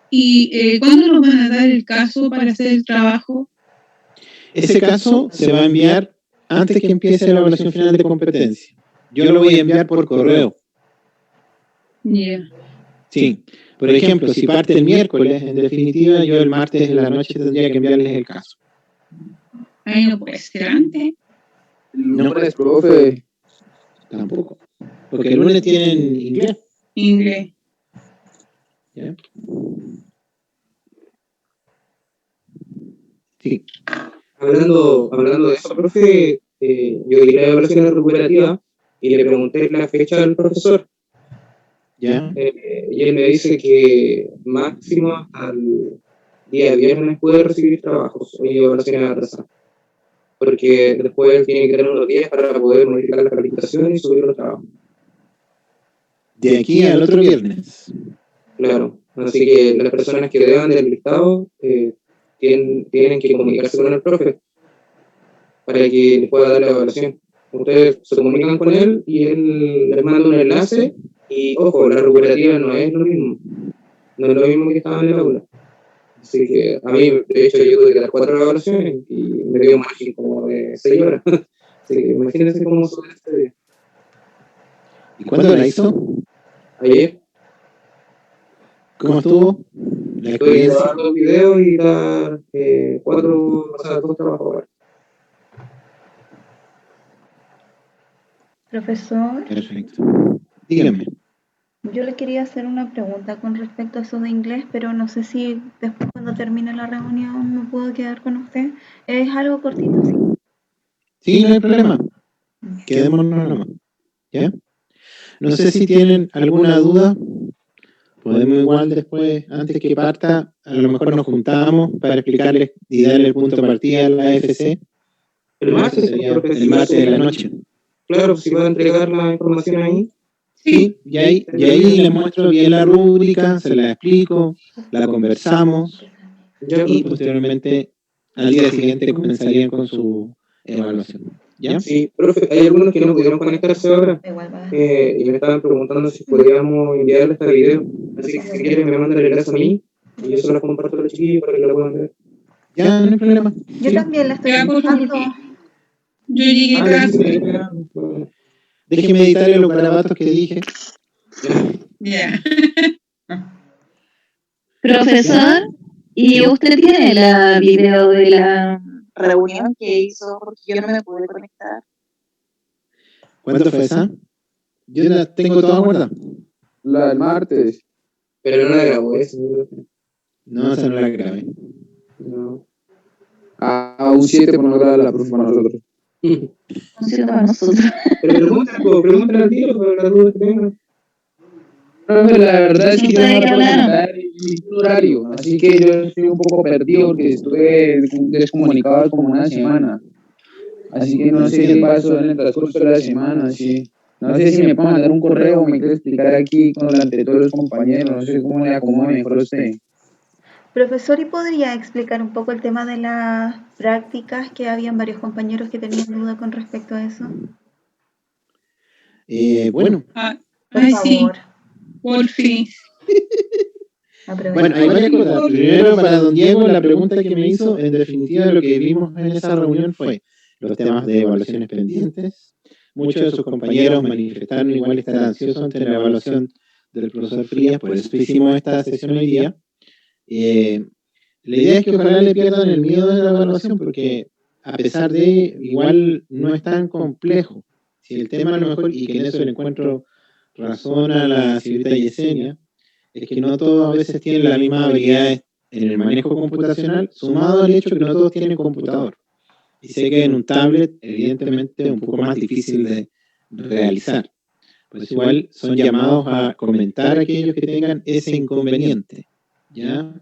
¿Y cuándo nos van a dar el caso para hacer el trabajo? Ese caso se va a enviar antes que empiece la evaluación final de competencia. Yo lo voy a enviar por correo. Yeah. Sí. Por ejemplo, si parte el miércoles, en definitiva, yo el martes en la noche tendría que enviarles el caso. Ay, no puede ser antes. No puedes, profe. Tampoco. Porque el lunes tienen inglés. Inglés. ¿Ya? Sí. Hablando de eso, profe, yo di la evaluación recuperativa y le pregunté la fecha al profesor. ¿Ya? Y él me dice que máximo hasta el día viernes puede recibir trabajos y evaluaciones atrasadas. Porque después él tiene que tener unos días para poder modificar las calificaciones y subir los trabajos. De aquí al otro viernes. Claro. Así que las personas que deban del listado tienen que comunicarse con el profe para que les pueda dar la evaluación. Ustedes se comunican con él y él les manda un enlace y, ojo, la recuperativa no es lo mismo. No es lo mismo que estaba en el aula. Así que a mí, de hecho, yo tuve que dar 4 evaluaciones y me dio un margen como de 6 horas. Así que imagínense cómo sube este día. ¿Y cuándo la hizo? Ayer ¿Cómo estuvo la estoy experiencia? grabando videos y dar 2 trabajos ahora. Profesor, Perfecto. Dígame. yo le quería hacer una pregunta con respecto a eso de inglés, pero no sé si después cuando termine la reunión me puedo quedar con usted. Es algo cortito, sí. Sí, no hay problema. Quedémonos nomás. ¿Ya? No sé si tienen alguna duda. Podemos igual después, antes que parta, a lo mejor nos juntamos para explicarles y darle el punto de partida a la AFC. El martes, Sería el martes de la noche. claro, si va a entregar la información ahí. Sí, y ahí les muestro bien la rúbrica, se la explico, la conversamos Ya, y posteriormente al día siguiente comenzarían con su evaluación. ¿Ya? sí, profe, hay algunos que no pudieron conectarse ahora Igual va. y me estaban preguntando si podíamos enviarles este video. Así que si quieren me mandan el enlace a mí y yo se lo comparto a los chiquillos para que lo puedan ver. Ya, no hay problema. Yo Sí. también la estoy Ya, por escuchando. favor. Yo llegué tarde. Déjeme editarle los garabatos que dije. Ya. Profesor, ¿y usted tiene el video de la reunión que hizo? Porque yo no me pude conectar. ¿Cuánto fue esa? Yo la tengo toda guardada. La del martes. Pero no la grabó eso. No, esa no la grabé. No. A un 7 por no grabar la próxima nosotros. No sé para nosotros. Pero pregúntale al tiro para la duda que tengan. Profe, la verdad es que yo no ¿De qué recuerdo hablaron? el horario, así que yo estoy un poco perdido porque estuve descomunicado como una semana. Así que no sé qué pasó en el transcurso de la semana, sí. No sé si me puede mandar un correo o me quiere explicar aquí ante todos los compañeros, no sé cómo le acomode mejor a usted. Profesor, ¿y podría explicar un poco el tema de las prácticas? Que habían varios compañeros que tenían duda con respecto a eso. Bueno, Por Ay, sí, favor. por fin. Aprovechen. bueno, hay varias cosas. Primero, para don Diego, la pregunta que me hizo, en definitiva, lo que vimos en esa reunión fue los temas de evaluaciones pendientes. Muchos de sus compañeros manifestaron igual estar ansiosos ante la evaluación del profesor Frías, por eso hicimos esta sesión hoy día. La idea es que ojalá le pierdan el miedo de la evaluación, porque a pesar de, igual no es tan complejo. Si el tema a lo mejor, y que en eso le encuentro razón a la señorita Yesenia, es que no todos a veces tienen las mismas habilidades en el manejo computacional, sumado al hecho que no todos tienen computador. Y sé que en un tablet, evidentemente, es un poco más difícil de realizar. Pues igual son llamados a comentar a aquellos que tengan ese inconveniente, ¿ya?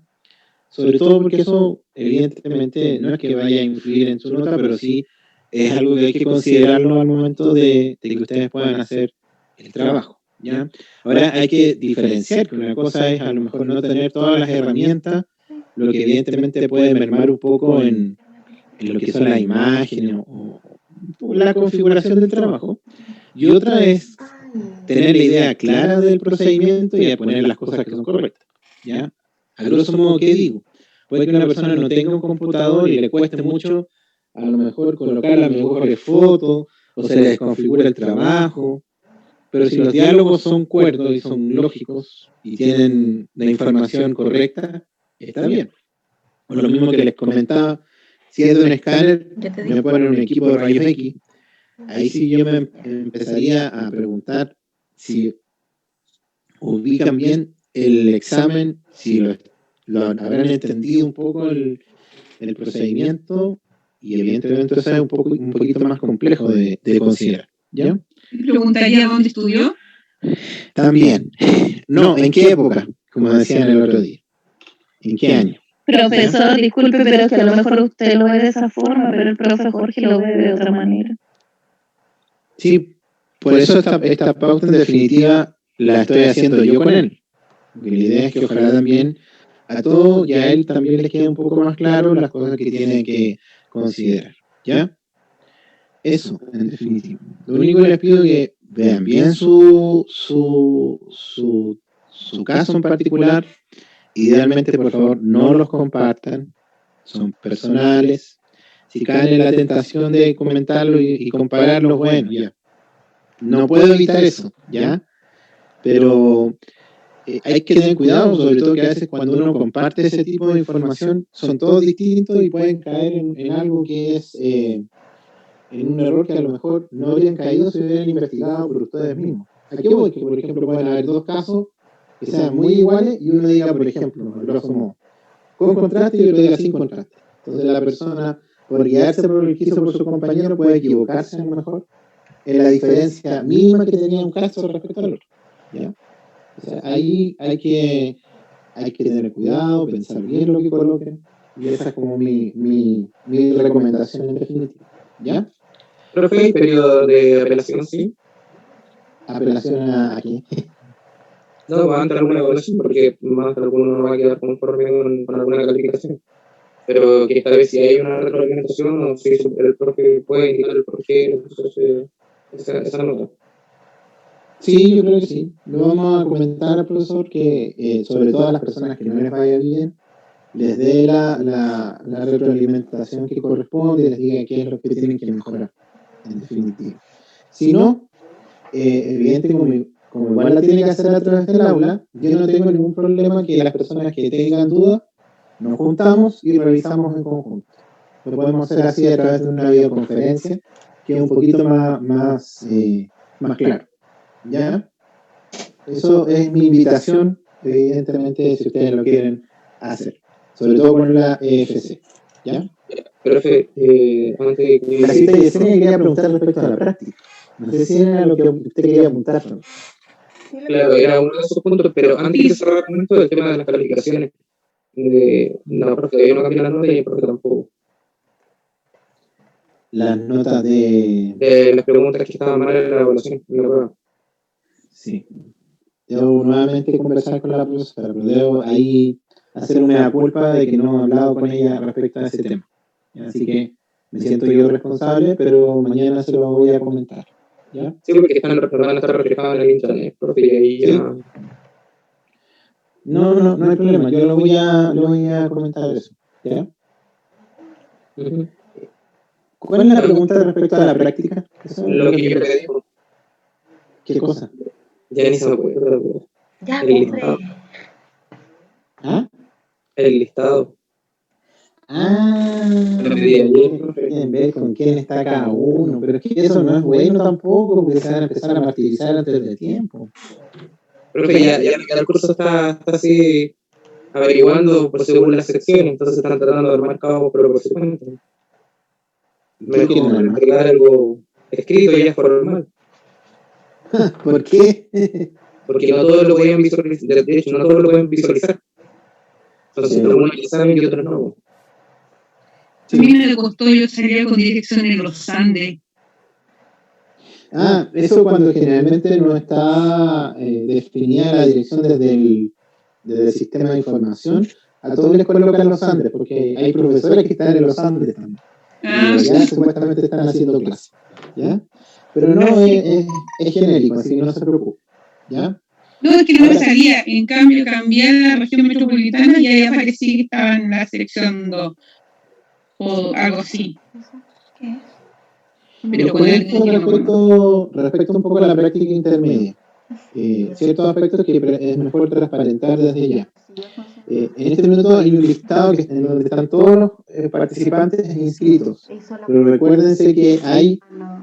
Sobre todo porque eso, evidentemente, no es que vaya a influir en su nota, pero sí es algo que hay que considerarlo al momento de que ustedes puedan hacer el trabajo, ¿ya? Ahora hay que diferenciar que una cosa es a lo mejor no tener todas las herramientas, lo que evidentemente puede mermar un poco en lo que son las imágenes o la configuración del trabajo, y otra es tener la idea clara del procedimiento y a poner las cosas que son correctas, ¿ya? A grosso modo, ¿qué digo? Puede que una persona no tenga un computador y le cueste mucho a lo mejor colocar las mejores fotos o se le desconfigura el trabajo, pero si los diálogos son cuerdos y son lógicos y tienen la información correcta, está bien. O lo mismo que les comentaba, si es de un escáner, me ponen un equipo de rayos X, ahí sí yo me empezaría a preguntar si ubican bien el examen, si lo habrán entendido un poco el procedimiento, y evidentemente eso es un poquito más complejo de considerar, ¿ya? Preguntaría dónde estudió. También. No, ¿en qué época? Como decían el otro día. ¿En qué año? Profesor, disculpe, pero es que a lo mejor usted lo ve de esa forma, pero el profe Jorge lo ve de otra manera. Sí, por eso esta pauta en definitiva la estoy haciendo yo con él. Porque la idea es que ojalá también a todos y a él también les quede un poco más claro las cosas que tiene que considerar. ¿Ya? Eso, en definitiva. Lo único que les pido es que vean bien su caso en particular. Idealmente, por favor, no los compartan. Son personales. Si caen en la tentación de comentarlo y compararlos, bueno, ya. No puedo evitar eso, ¿ya? Pero hay que tener cuidado, sobre todo que a veces cuando uno comparte ese tipo de información, son todos distintos y pueden caer en algo que es en un error que a lo mejor no habrían caído si hubieran investigado por ustedes mismos. Aquí voy, que por ejemplo pueden haber dos casos que sean muy iguales y uno diga, por ejemplo, grosso modo, con contraste y otro diga sin contraste. Entonces la persona, por guiarse por lo que hizo por su compañero, puede equivocarse a lo mejor en la diferencia mínima que tenía un caso respecto al otro. ¿Ya? O sea, ahí hay que tener cuidado, pensar bien lo que coloquen, y esa es como mi recomendación en definitiva. ¿Ya? Profe, ¿hay periodo de apelación, sí? Apelación a qué. No, va a entrar alguna evaluación porque más de alguno no va a quedar conforme con alguna calificación. Pero que esta vez si hay una retroalimentación o si el profe puede indicar el por qué le puso esa nota. Sí, yo creo que sí. Lo vamos a comentar al profesor que sobre todo a las personas que no les vaya bien, les dé la retroalimentación que corresponde y les diga qué es lo que tienen que mejorar, en definitiva. Si no, evidente como igual la tiene que hacer a través del aula, yo no tengo ningún problema que las personas que tengan dudas nos juntamos y revisamos en conjunto. Lo podemos hacer así a través de una videoconferencia que es un poquito más claro. ¿Ya? Eso es mi invitación, evidentemente, si ustedes lo quieren hacer. Sobre todo con la EFC. ¿Ya? Profe, antes de que... La cita de diseño quería preguntar respecto a la práctica. No sé si era lo que usted quería apuntar. ¿No? Claro, era uno de esos puntos, pero antes de cerrar con esto del tema de las calificaciones, no, profe, yo no cambié la nota y el profe tampoco. Las notas de las preguntas que estaban mal en la evaluación, en la prueba. Sí. Debo nuevamente conversar con la profesora, pero debo ahí hacer una culpa de que no he hablado con ella respecto a ese tema. Así que me siento yo responsable, pero mañana se lo voy a comentar. ¿Ya? Sí, porque van a estar reflejados en el internet, profe, y ahí ¿Sí? ya... No hay problema, yo lo voy a comentar eso. ¿Ya? ¿Cuál es la pregunta respecto a la práctica? Lo que yo te digo. ¿Qué cosa? Ya ni se me acuerdo. Ya, El listado. ¿Ah? El listado. Quieren ver con quién está cada uno, pero es que eso no es bueno tampoco, porque se van a empezar a martirizar antes del tiempo. Profe, ya el curso está así averiguando por según las secciones, entonces están tratando de armar cabos, pero por su cuenta. Mejor entregar algo escrito y ya formal. ¿Por qué? Porque no todos lo pueden visualizar, de hecho, no todos lo pueden visualizar. Entonces, algunos ya saben y otros no. A mí me costó, yo salía con dirección en los Andes. Eso cuando generalmente no está definida la dirección desde el sistema de información, a todos les colocan los Andes, porque hay profesores que están en los Andes también. Ya supuestamente están haciendo clases, ¿ya? Pero no, es genérico, así que no se preocupe, ¿ya? No, es que no me salía. En cambio, cambié a la región metropolitana y ahí aparecía que estaba en la selección 2 o algo así. ¿Qué? Pero con esto respecto un poco a la práctica intermedia, ciertos aspectos que es mejor transparentar desde ya. En este minuto hay un listado en donde están todos los participantes inscritos, pero recuérdense que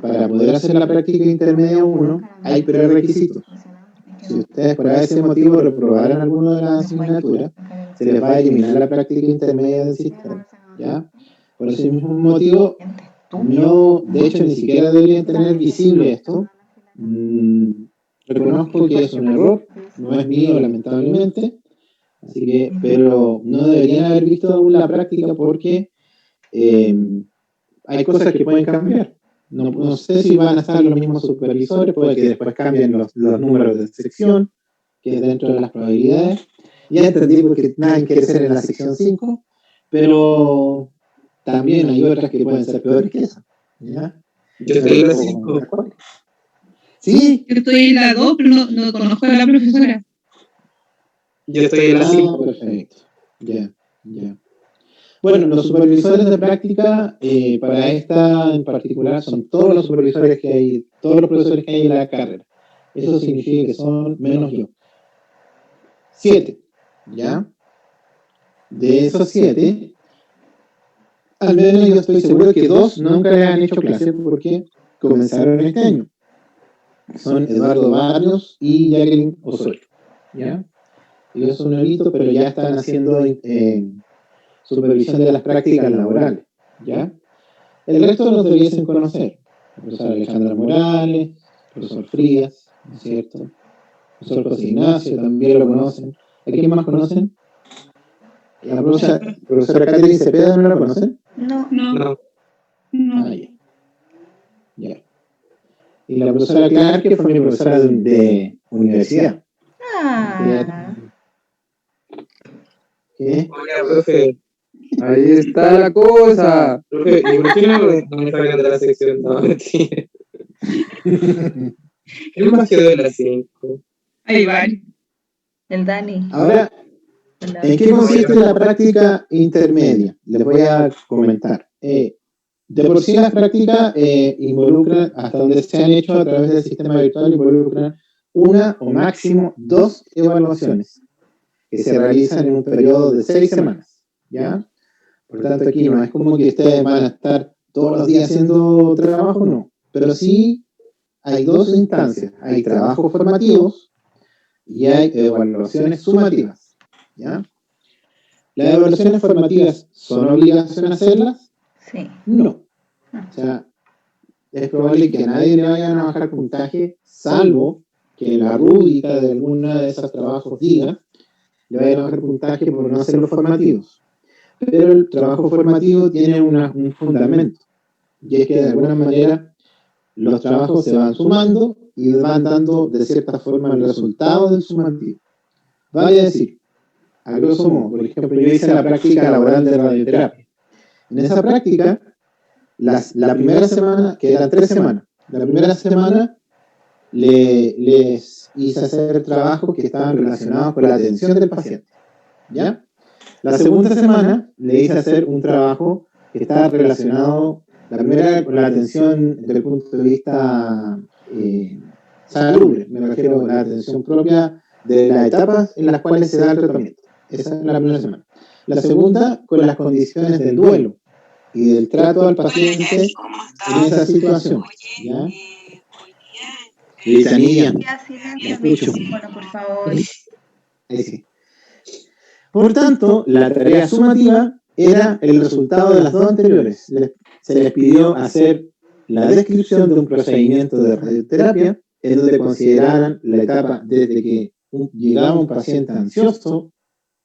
para poder hacer la práctica intermedia 1, hay prerequisitos. Si ustedes por ese motivo reprobaran alguna de las asignaturas, se les va a eliminar la práctica intermedia del sistema, ¿ya? Por ese mismo motivo, de hecho, ni siquiera deberían tener visible esto. reconozco que es un error, no es mío lamentablemente, así que, pero no deberían haber visto aún la práctica porque hay cosas que pueden cambiar. No sé si van a estar los mismos supervisores, puede que después cambien los números de sección, que es dentro de las probabilidades. Ya entendí porque nadie quiere ser en la sección 5, pero también hay otras que pueden ser peores que esa. ¿Ya? Yo estoy en la 5. ¿Sí? Yo estoy en la 2, pero no conozco a la profesora. Yo estoy en la 5. Perfecto. Ya. Bueno, los supervisores de práctica, para esta en particular, son todos los supervisores que hay, todos los profesores que hay en la carrera. Eso significa que son menos yo. 7, ¿ya? De esos 7, al menos yo estoy seguro que 2 nunca le han hecho clase porque comenzaron este año. Son Eduardo Barrios y Jacqueline Osorio, ¿ya? Ellos son nuevitos, pero ya están haciendo supervisión de las prácticas laborales, ¿ya? El resto los debiesen conocer. El profesor Alejandra Morales, el profesor Frías, ¿no es cierto? El profesor José Ignacio también lo conocen. ¿A quién más conocen? La profesora Catherine Cepeda, ¿no la conocen? No. Ah, ya. Y la profesora Clark, que fue mi profesora de universidad. ¿Qué? Oiga, profe. Ahí está la cosa. Profe, ¿y por qué no me sacan de la sección? No, mentira. ¿Quién más quedó en la 5? Ahí van. El Dani. Ahora, ¿en qué consiste la práctica intermedia? Les voy a comentar. De por sí las prácticas involucran, hasta donde se han hecho a través del sistema virtual, involucran una o máximo 2 evaluaciones que se realizan en un periodo de 6 semanas, ¿ya? Por tanto, aquí no es como que ustedes van a estar todos los días haciendo trabajo, no. Pero sí hay 2 instancias. Hay trabajos formativos y hay evaluaciones sumativas, ¿ya? ¿Las evaluaciones formativas son obligación hacerlas? Sí. No. O sea, es probable que a nadie le vayan a bajar puntaje, salvo que la rúbrica de alguna de esos trabajos diga le vayan a bajar puntaje por no hacer los formativos. Pero el trabajo formativo tiene un fundamento, y es que de alguna manera los trabajos se van sumando y van dando de cierta forma el resultado del sumativo. Vale decir, a grosso modo, por ejemplo, yo hice la práctica laboral de radioterapia. En esa práctica, la primera semana, que eran 3 semanas, la primera semana les hice hacer trabajos que estaban relacionados con la atención del paciente, ¿ya? La segunda semana le hice hacer un trabajo que estaba relacionado, la primera con la atención desde el punto de vista salubre, me refiero a la atención propia de las etapas en las cuales se da el tratamiento. Esa es la primera semana. La segunda con las condiciones del duelo y del trato al paciente en esa situación, ¿ya? Litanía, Silencio el micrófono, por favor. ahí sí. Por tanto, la tarea sumativa era el resultado de las 2 anteriores. Se les pidió hacer la descripción de un procedimiento de radioterapia en donde consideraran la etapa desde que llegaba un paciente ansioso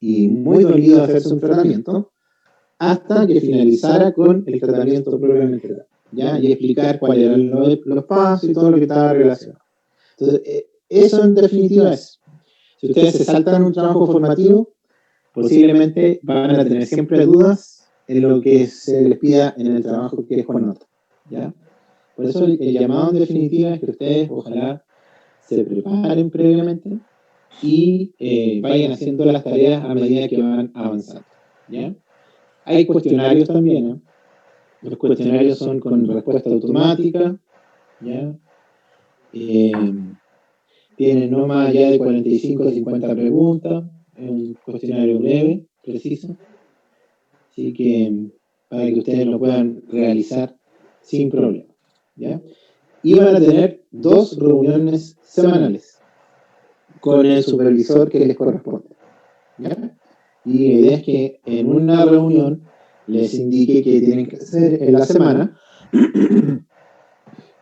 y muy dolido a hacerse un tratamiento hasta que finalizara con el tratamiento propiamente tal, ¿ya? Y explicar cuáles eran los pasos y todo lo que estaba relacionado. Entonces, eso en definitiva es, si ustedes se saltan un trabajo formativo, posiblemente van a tener siempre dudas en lo que se les pida en el trabajo que es con nota, ¿ya? Por eso el llamado en definitiva es que ustedes ojalá se preparen previamente y vayan haciendo las tareas a medida que van avanzando, ¿ya? Hay cuestionarios también, ¿no? Los cuestionarios son con respuesta automática, ¿ya? Tienen no más allá de 45 o 50 preguntas, es un cuestionario breve, preciso, así que para que ustedes lo puedan realizar sin problema, ¿ya? Y van a tener 2 reuniones semanales con el supervisor que les corresponde, ¿ya? Y la idea es que en una reunión les indique qué tienen que hacer en la semana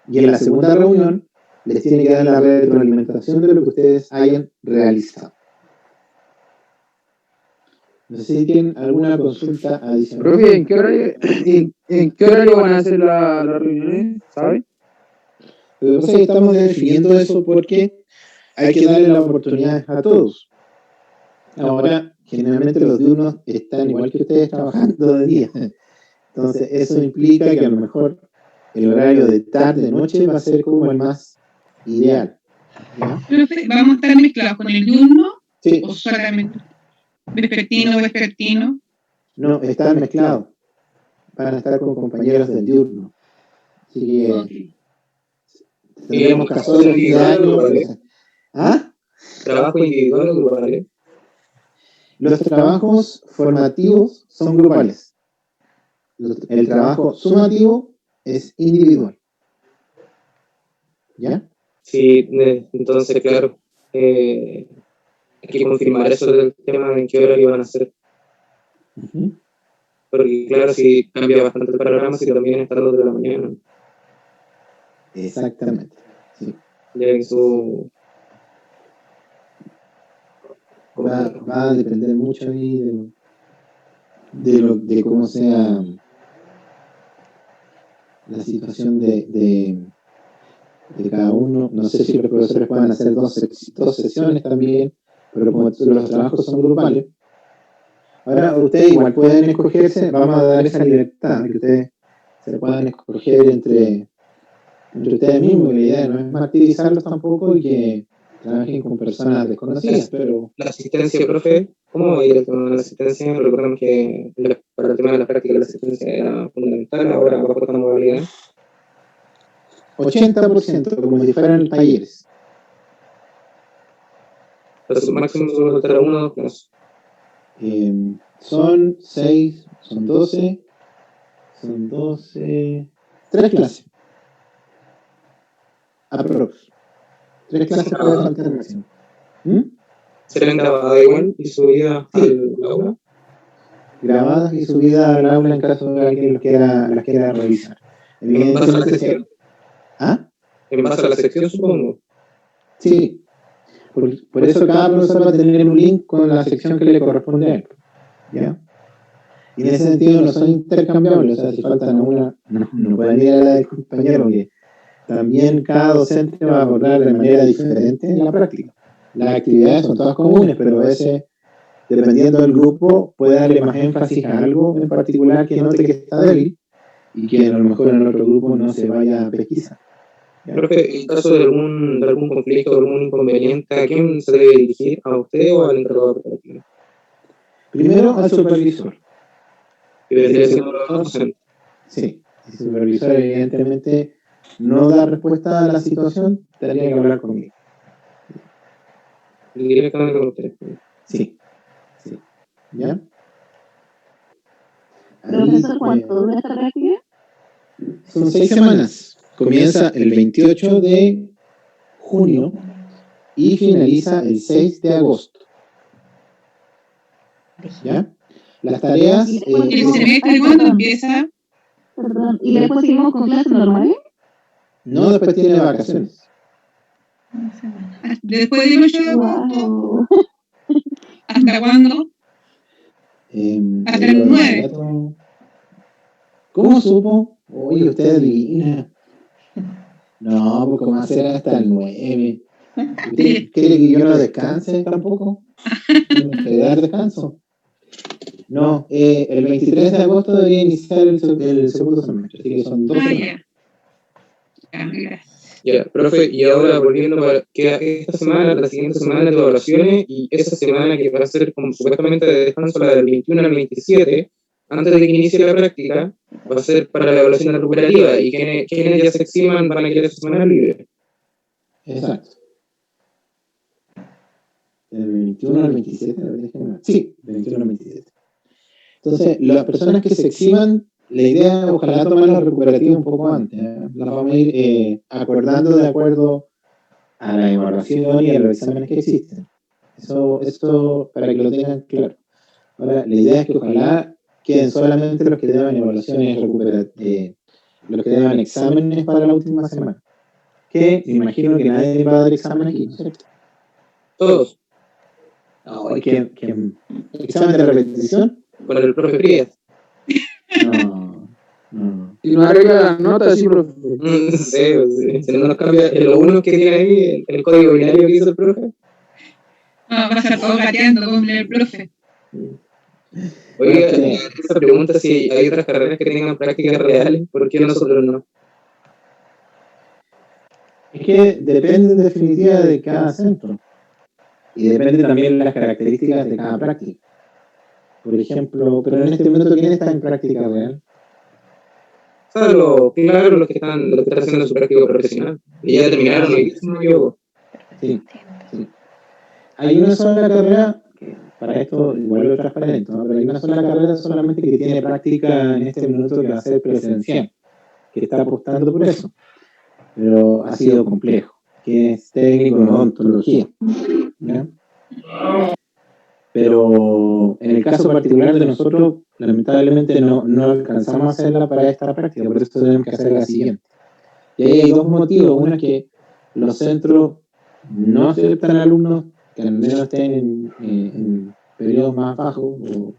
y en la segunda reunión les tiene que dar la retroalimentación de lo que ustedes hayan realizado. No sé si tienen alguna consulta adicional. Profe, ¿en qué horario van a hacer las reuniones? ¿Sabe? Lo que pasa es que estamos definiendo eso porque hay que darle las oportunidades a todos. Ahora, generalmente los diurnos están igual que ustedes trabajando de día. Entonces, eso implica que a lo mejor el horario de tarde-noche va a ser como el más ideal. ¿Ya? Profe, ¿vamos a estar mezclados con el diurno Sí. o solamente vespertino? No, están mezclados. Van a estar con compañeros del diurno. Así que Ok. tendremos casuales al fin de año. ¿Ah? Trabajo individual o grupal. Los trabajos formativos son grupales. El trabajo sumativo es individual. ¿Ya? Sí, entonces, claro, hay que confirmar eso del tema de en qué horario van a hacer. Ujú. Porque, claro, sí cambia bastante el panorama si también está a las 2 de la mañana. Exactamente. Sí. Ya que su... Va a depender mucho ahí de cómo sea la situación de cada uno. No sé si los profesores puedan hacer dos sesiones también, pero como los trabajos son grupales, ahora ustedes igual pueden escogerse, vamos a dar esa libertad, que ustedes se puedan escoger entre ustedes mismos. La idea no es martirizarlos tampoco y que trabajen con personas desconocidas, pero La asistencia, profe, ¿cómo va a ir el tema de la asistencia? Recordemos que para el tema de la práctica la asistencia era fundamental, ahora bajo esta modalidad. 80% como si fueran talleres. Pero su máximo solo faltará 1 o 2 clases. Son 6, son 12, 3 clases. Aprox. 3 clases puede faltar máximo. ¿Serán grabadas igual y subidas al aula? Grabadas y subidas al aula en caso de alguien las quiera revisar. ¿En base a la sección? ¿Ah? En base a la sección, supongo. Sí. Por eso cada profesor va a tener un link con la sección que le corresponde a él. ¿Ya? Y en ese sentido no son intercambiables. O sea, si faltan una, no pueden ir a la del compañero, porque también cada docente va a abordar de manera diferente la práctica. Las actividades son todas comunes, pero a veces, dependiendo del grupo, puede darle más énfasis a algo en particular que note que está débil y que a lo mejor en el otro grupo no se vaya a pesquisar. Profe, en caso de algún conflicto, algún inconveniente, ¿a quién se debe dirigir? ¿A usted o al encargado de práctica? Primero al supervisor. Que vendría siendo los docentes. Sí, si el supervisor evidentemente no da respuesta a la situación, tendría que hablar conmigo. Directamente con usted. Sí. ¿Ya? Profesor, ¿cuánto dura esta práctica? Son 6 semanas. Comienza el 28 de junio y finaliza el 6 de agosto. ¿Ya? Las tareas... ¿El semestre cuándo empieza? Perdón, ¿y después seguimos con clases normales? No, después tiene vacaciones. Después del 8 de agosto, Wow. ¿hasta cuándo? Hasta el 9. ¿Cómo supo? Oye, usted adivina. No, pues cómo va a ser hasta el 9. ¿Usted quiere que yo no descanse tampoco? ¿Tiene que dar descanso? No, el 23 de agosto debería iniciar el segundo semestre, así que son 2 semanas. Gracias. Ya, profe, y ahora volviendo para que esta semana, la siguiente semana de evaluaciones y esa semana que va a ser como supuestamente de descanso, la del 21 al 27, antes de que inicie la práctica, va a ser para la evaluación recuperativa y quienes ya se eximan van a quedar esa semana libre. Exacto. El 21 al 27, sí, del 21 al 27. Entonces, las personas que se eximan, la idea es ojalá tomar la recuperativa un poco antes. Las vamos a ir acordando de acuerdo a la evaluación y a los exámenes que existen. Eso para que lo tengan claro. Ahora, la idea es que ojalá queden solamente los que deban evaluaciones recuperativas, los que deban exámenes para la última semana. que me imagino que nadie va a dar examen aquí, ¿no es cierto? Todos. No, examen de repetición. Con el profe Frías. No. Si no arregla la nota, sí, profe. Sí, si no nos cambia lo uno que tiene ahí, el código binario que hizo el profe. Va a pasar todo gateando con el profe. Oiga, esa pregunta si hay otras carreras que tengan prácticas reales, ¿por qué nosotros no? Es que depende en definitiva de cada centro. Y depende también de las características de cada práctica. Por ejemplo, pero en este momento, ¿quién está en práctica real? O sea, los que están haciendo su práctica profesional. Y ya terminaron hoy, si no me equivoco. Sí. Hay una sola carrera, que para esto igual lo transparente, ¿no? Pero hay una sola carrera solamente que tiene práctica en este minuto que va a ser presencial, que está apostando por eso. Pero ha sido complejo, que es técnico en odontología, ¿ya? Pero en el caso particular de nosotros, lamentablemente no alcanzamos a hacerla para esta práctica, por eso tenemos que hacer la siguiente. Y ahí hay dos motivos. Uno es que los centros no aceptan alumnos que al menos estén en periodos más bajos o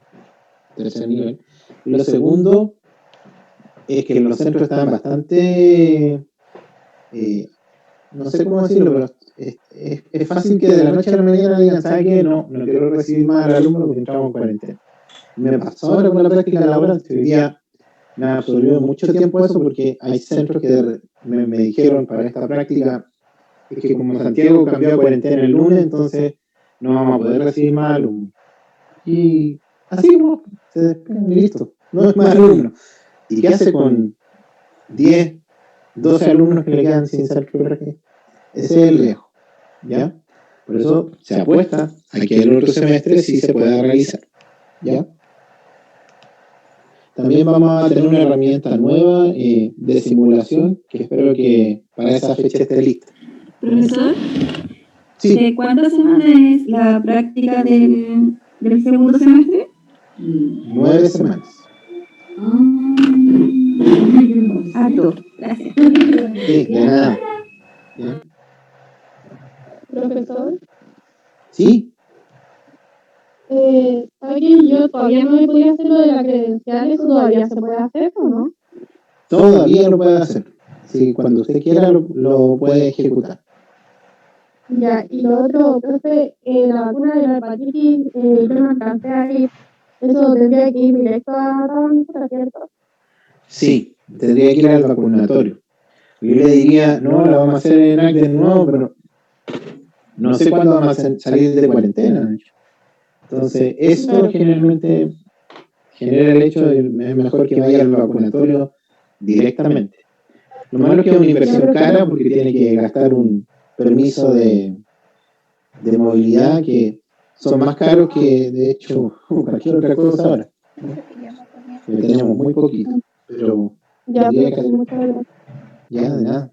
tercer nivel. Y lo segundo es que los centros están bastante, no sé cómo decirlo, pero es fácil que de la noche a la mañana digan, ¿sabe qué? No quiero recibir más al alumno porque entramos en cuarentena. Me pasó ahora con la práctica laboral, que hoy día me ha absorbido mucho tiempo eso porque hay centros que me dijeron para esta práctica es que como Santiago cambió a cuarentena el lunes, entonces no vamos a poder recibir más alumnos. Y así, ¿no? Se despiden y listo. No es más alumnos. ¿Y qué hace con 10, 12 alumnos que le quedan sin ser PRG? Ese es el riesgo, ¿ya? Por eso se apuesta a que el otro semestre sí se pueda realizar, ¿ya? También vamos a tener una herramienta nueva de simulación que espero que para esa fecha esté lista. Profesor, Sí. ¿de cuántas semanas es la práctica del segundo semestre? 9 semanas. Harto, gracias. Sí, de nada. ¿Ya? Profesor, Sí, ¿sabe que yo todavía no me podía hacer lo de la credencial? ¿Eso todavía se puede hacer o no? todavía lo puede hacer. Sí, cuando usted quiera lo puede ejecutar. Ya, y lo otro, profe, la vacuna de la hepatitis, yo no alcancé a ir. Eso tendría que ir directo a Tabantura, ¿cierto? Sí, tendría que ir al vacunatorio. Yo le diría, no, la vamos a hacer en ACT de nuevo, pero no sé cuándo vamos a salir de cuarentena. Entonces, eso generalmente genera el hecho de que es mejor que vaya al vacunatorio directamente. Lo malo es que es una inversión cara porque tiene que gastar un permiso de movilidad que son más caros que, de hecho, cualquier otra cosa ahora. Que tenemos muy poquito, pero Ya, tendría que profe, muchas gracias. ya de nada.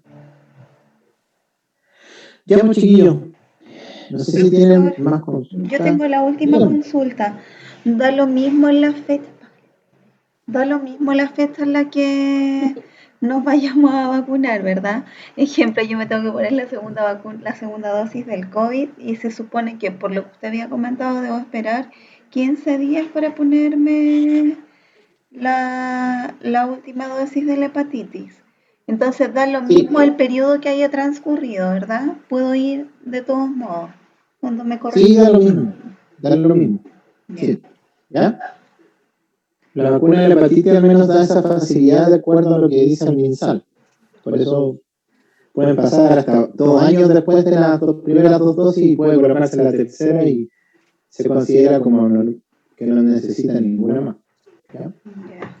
Ya, pues, chiquillos, no sé si tienen más consultas. Yo tengo la última Dígame. consulta. Da lo mismo en la fecha. Da lo mismo la fecha en la que nos vayamos a vacunar, ¿verdad? Ejemplo, yo me tengo que poner la segunda dosis del COVID y se supone que por lo que usted había comentado debo esperar 15 días para ponerme la última dosis de la hepatitis. Entonces da lo mismo el periodo que haya transcurrido, ¿verdad? Puedo ir de todos modos cuando me Sí, corresponda. da lo mismo. Da lo mismo. Sí. ¿Ya? La vacuna de la hepatitis al menos da esa facilidad de acuerdo a lo que dice el MinSal. Por eso pueden pasar hasta 2 años después de las primeras 2 dosis y puede colocarse la tercera y se considera como que no necesita ninguna más. ¿Ya? Ya.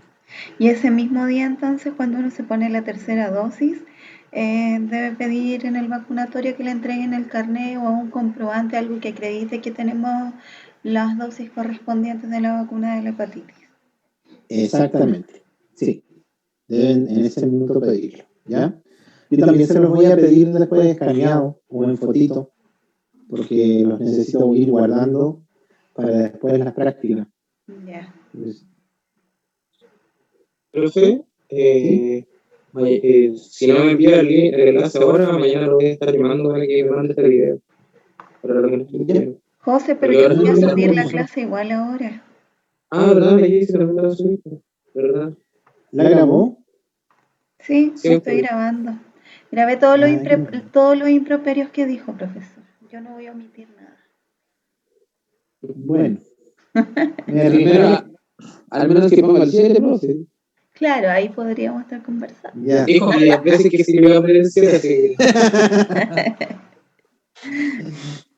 Y ese mismo día entonces cuando uno se pone la tercera dosis, debe pedir en el vacunatorio que le entreguen el carnet o un comprobante, algo que acredite que tenemos las dosis correspondientes de la vacuna de la hepatitis. Exactamente. Sí. Deben en ese minuto pedirlo. ¿Ya? Yo también se los voy a pedir después escaneado o en fotito, porque los necesito ir guardando para después las prácticas. Ya. Profe, ¿Sí? Si no me envía el enlace ahora, mañana lo voy a estar llamando para que me mande este video. Para lo que no estoy viendo. José, pero Porque yo ahora voy a no subir la tengo- clase igual ahora. ¿verdad? La Jessy también la va a subir, ¿verdad? ¿La grabó? Sí, Sí, la estoy pues. grabando. Grabé todos los, Ah, qué bueno. todos los improperios que dijo, profesor. Yo no voy a omitir nada. Bueno. Me Al arriesgo. menos, al menos que ponga el 7, profe. Claro, ahí podríamos estar conversando. Ya. Dijo varias veces que sí le iba a poner el 7, así que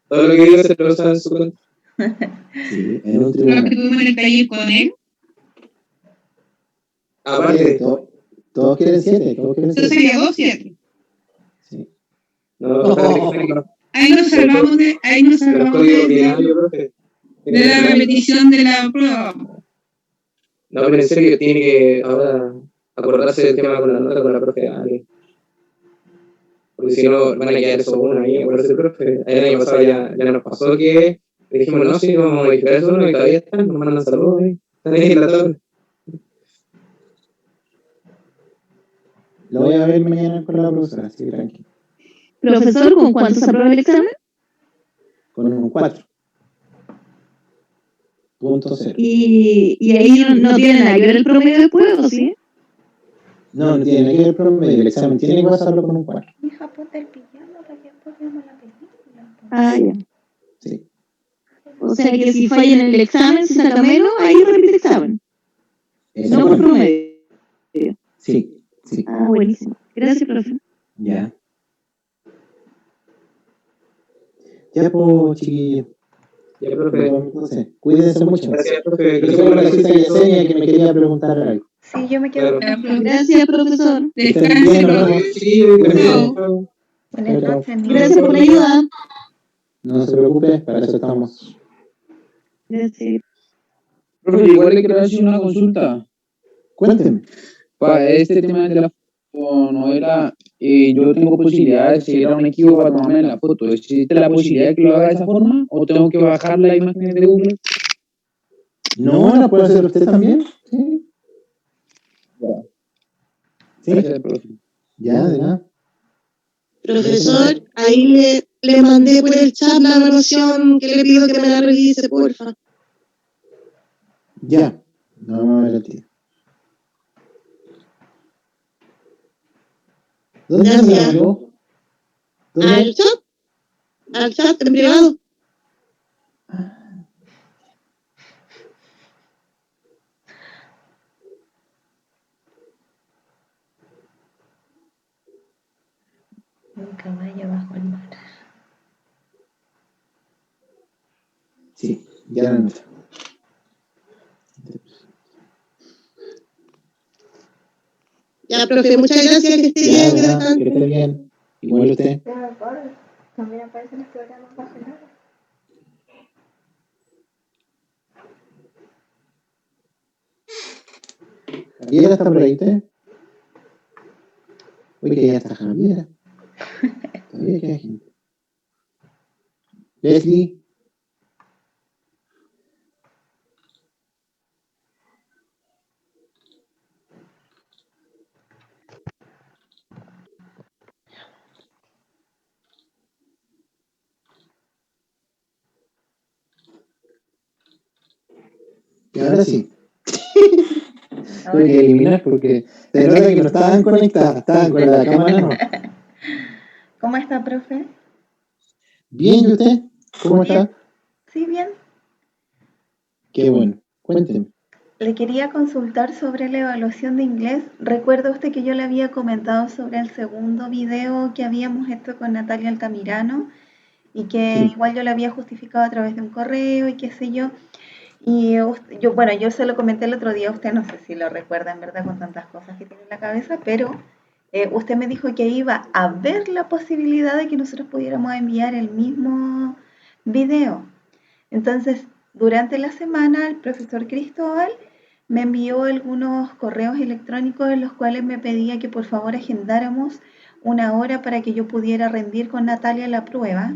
todo lo que diga se lo sabe en su cuenta. Sí, en un Lo que tribunal. tuvimos en el taller con él. Aparte, Todos quieren 7, todos quieren Eso 7. sería 2, ¿cierto? Sí. no, espérate que están los Ahí nos salvamos códigos binarios, profe. de la repetición de la prueba. No, pero en serio, tiene que ahora acordarse del tema con la nota con la profe Ale. Porque si no, van a quedar esos uno ahí, acuérdense, profe. El año pasado ya nos pasó que le dijimos, no, sí, vamos a modificar eso uno y todavía están, nos mandan saludos ahí. Están ahí en la tabla. Lo voy a ver mañana con la profesora, así que tranquilo. Profesor, ¿con cuánto se aprueba el examen? Con un 4.0. Y ahí no tiene nada que ver el promedio después, ¿o sí? No, no tiene que ver el promedio. El examen tiene que pasarlo con un 4. Hija, ponte el pijama para que después veamos la película. Ah, ya. Sí. O sea que si falla en el examen, si saca menos, ahí repite el examen. Eso No por cuenta. promedio. Sí, sí. Ah, buenísimo. Gracias, profe. Ya. Ya, pues, chiquillos. Ya, Nos profe. vemos entonces. Cuídense mucho. Gracias, profe. Yo con la cita Yesenia que me quería preguntar algo. Sí, yo me quedo Claro. con Gracias, profesor. Que estén bien, nos vemos. Chiquillos, Chao. chao. Buenas Chao, noches, niños. Gracias por la ayuda. No se preocupe, para eso estamos. Gracias. Profe, igual le quiero hacer una consulta. Cuéntenme. Para este tema de la fotonovela, yo tengo posibilidad de seguir a un equipo para tomarme la foto. ¿Existe la posibilidad de que lo haga de esa forma? ¿O tengo que bajar la imagen de Google? No, ¿la puede hacer usted también? Sí. Sí. Gracias, profe. Ya, de nada. Profesor, ahí le mandé por el chat la evaluación que le pido que me la revise, porfa. Ya. No, vamos a ver el tío. ¿Dónde me Gracias. mandó? ¿Al chat? ¿Al chat en privado? Un caballo bajo el mar. Sí, ya la noté. Ya, profe, muchas gracias, que esté Ya, bien, de que nada, que descanse. esté bien. Igual usted. Ya me acuerdo. También aparecen los programas bajo el agua. Javiera está por ahí, ¿usted? Uy, que ya está Javiera. Todavía queda gente. Leslie. Y ahora sí. Tuve que eliminar porque se nota que no estaban conectadas, estaban con la cámara no. ¿Cómo está, profe? Bien, ¿y usted? ¿Cómo Bien. está? Sí, bien. Qué bueno. Cuénteme. Le quería consultar sobre la evaluación de inglés. ¿Recuerda usted que yo le había comentado sobre el segundo video que habíamos hecho con Natalia Altamirano? Y que Sí. igual yo le había justificado a través de un correo y qué sé yo. Y yo se lo comenté el otro día a usted, no sé si lo recuerda en verdad con tantas cosas que tiene en la cabeza, pero usted me dijo que iba a ver la posibilidad de que nosotros pudiéramos enviar el mismo video. Entonces, durante la semana, el profesor Cristóbal me envió algunos correos electrónicos en los cuales me pedía que por favor agendáramos una hora para que yo pudiera rendir con Natalia la prueba,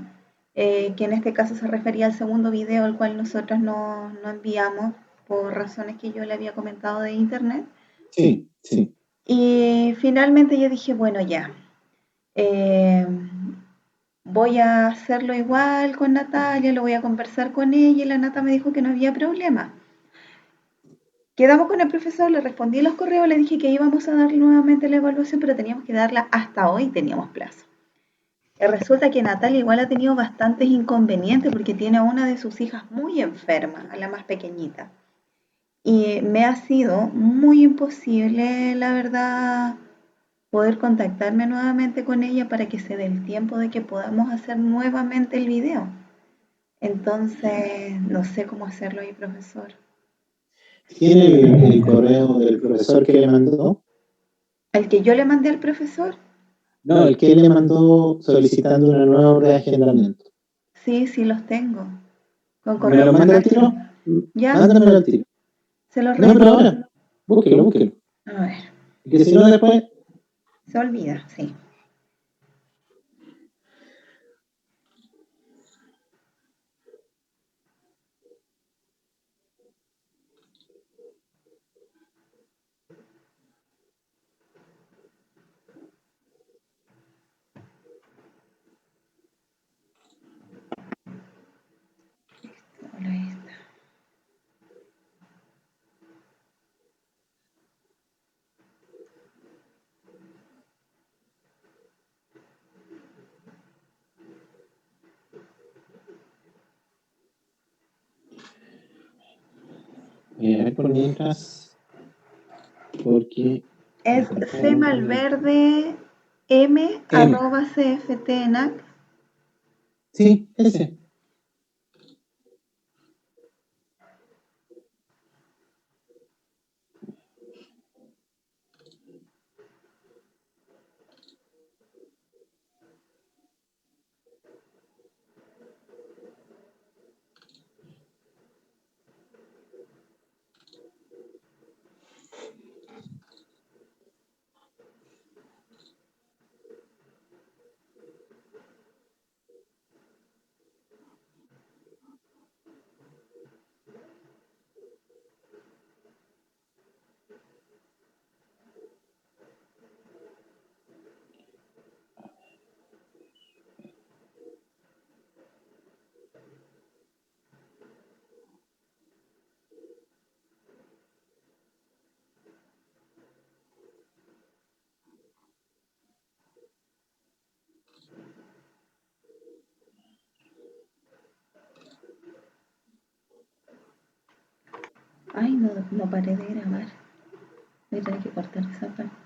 que en este caso se refería al segundo video, el cual nosotros no enviamos por razones que yo le había comentado de internet. Sí, sí. Y finalmente yo dije, bueno, ya, eh, voy a hacerlo igual con Natalia, lo voy a conversar con ella y la Nata me dijo que no había problema. Quedamos con el profesor, le respondí los correos, le dije que íbamos a darle nuevamente la evaluación, pero teníamos que darla hasta hoy, teníamos plazo. Resulta que Natalia igual ha tenido bastantes inconvenientes porque tiene a una de sus hijas muy enferma, a la más pequeñita. Y me ha sido muy imposible, la verdad, poder contactarme nuevamente con ella para que se dé el tiempo de que podamos hacer nuevamente el video. Entonces, no sé cómo hacerlo ahí, profesor. ¿Tiene el correo del profesor que le mandó? ¿El que yo le mandé al profesor? No, el que él le mandó solicitando una nueva hora de agendamiento. Sí, sí los tengo. Con ¿Me correo lo manda al automático. tiro? ¿Ya? Mándamelo al tiro. Se lo No, pero reenvío. ahora. Búsquelo. A ver, Que si no, después. se olvida, sí. Hola, ahí está. Voy a ver por mientras. Porque. Es cmalverdem@cftnac. Sí, ese. Ay, no paré de grabar. Voy a tener que cortar esa parte.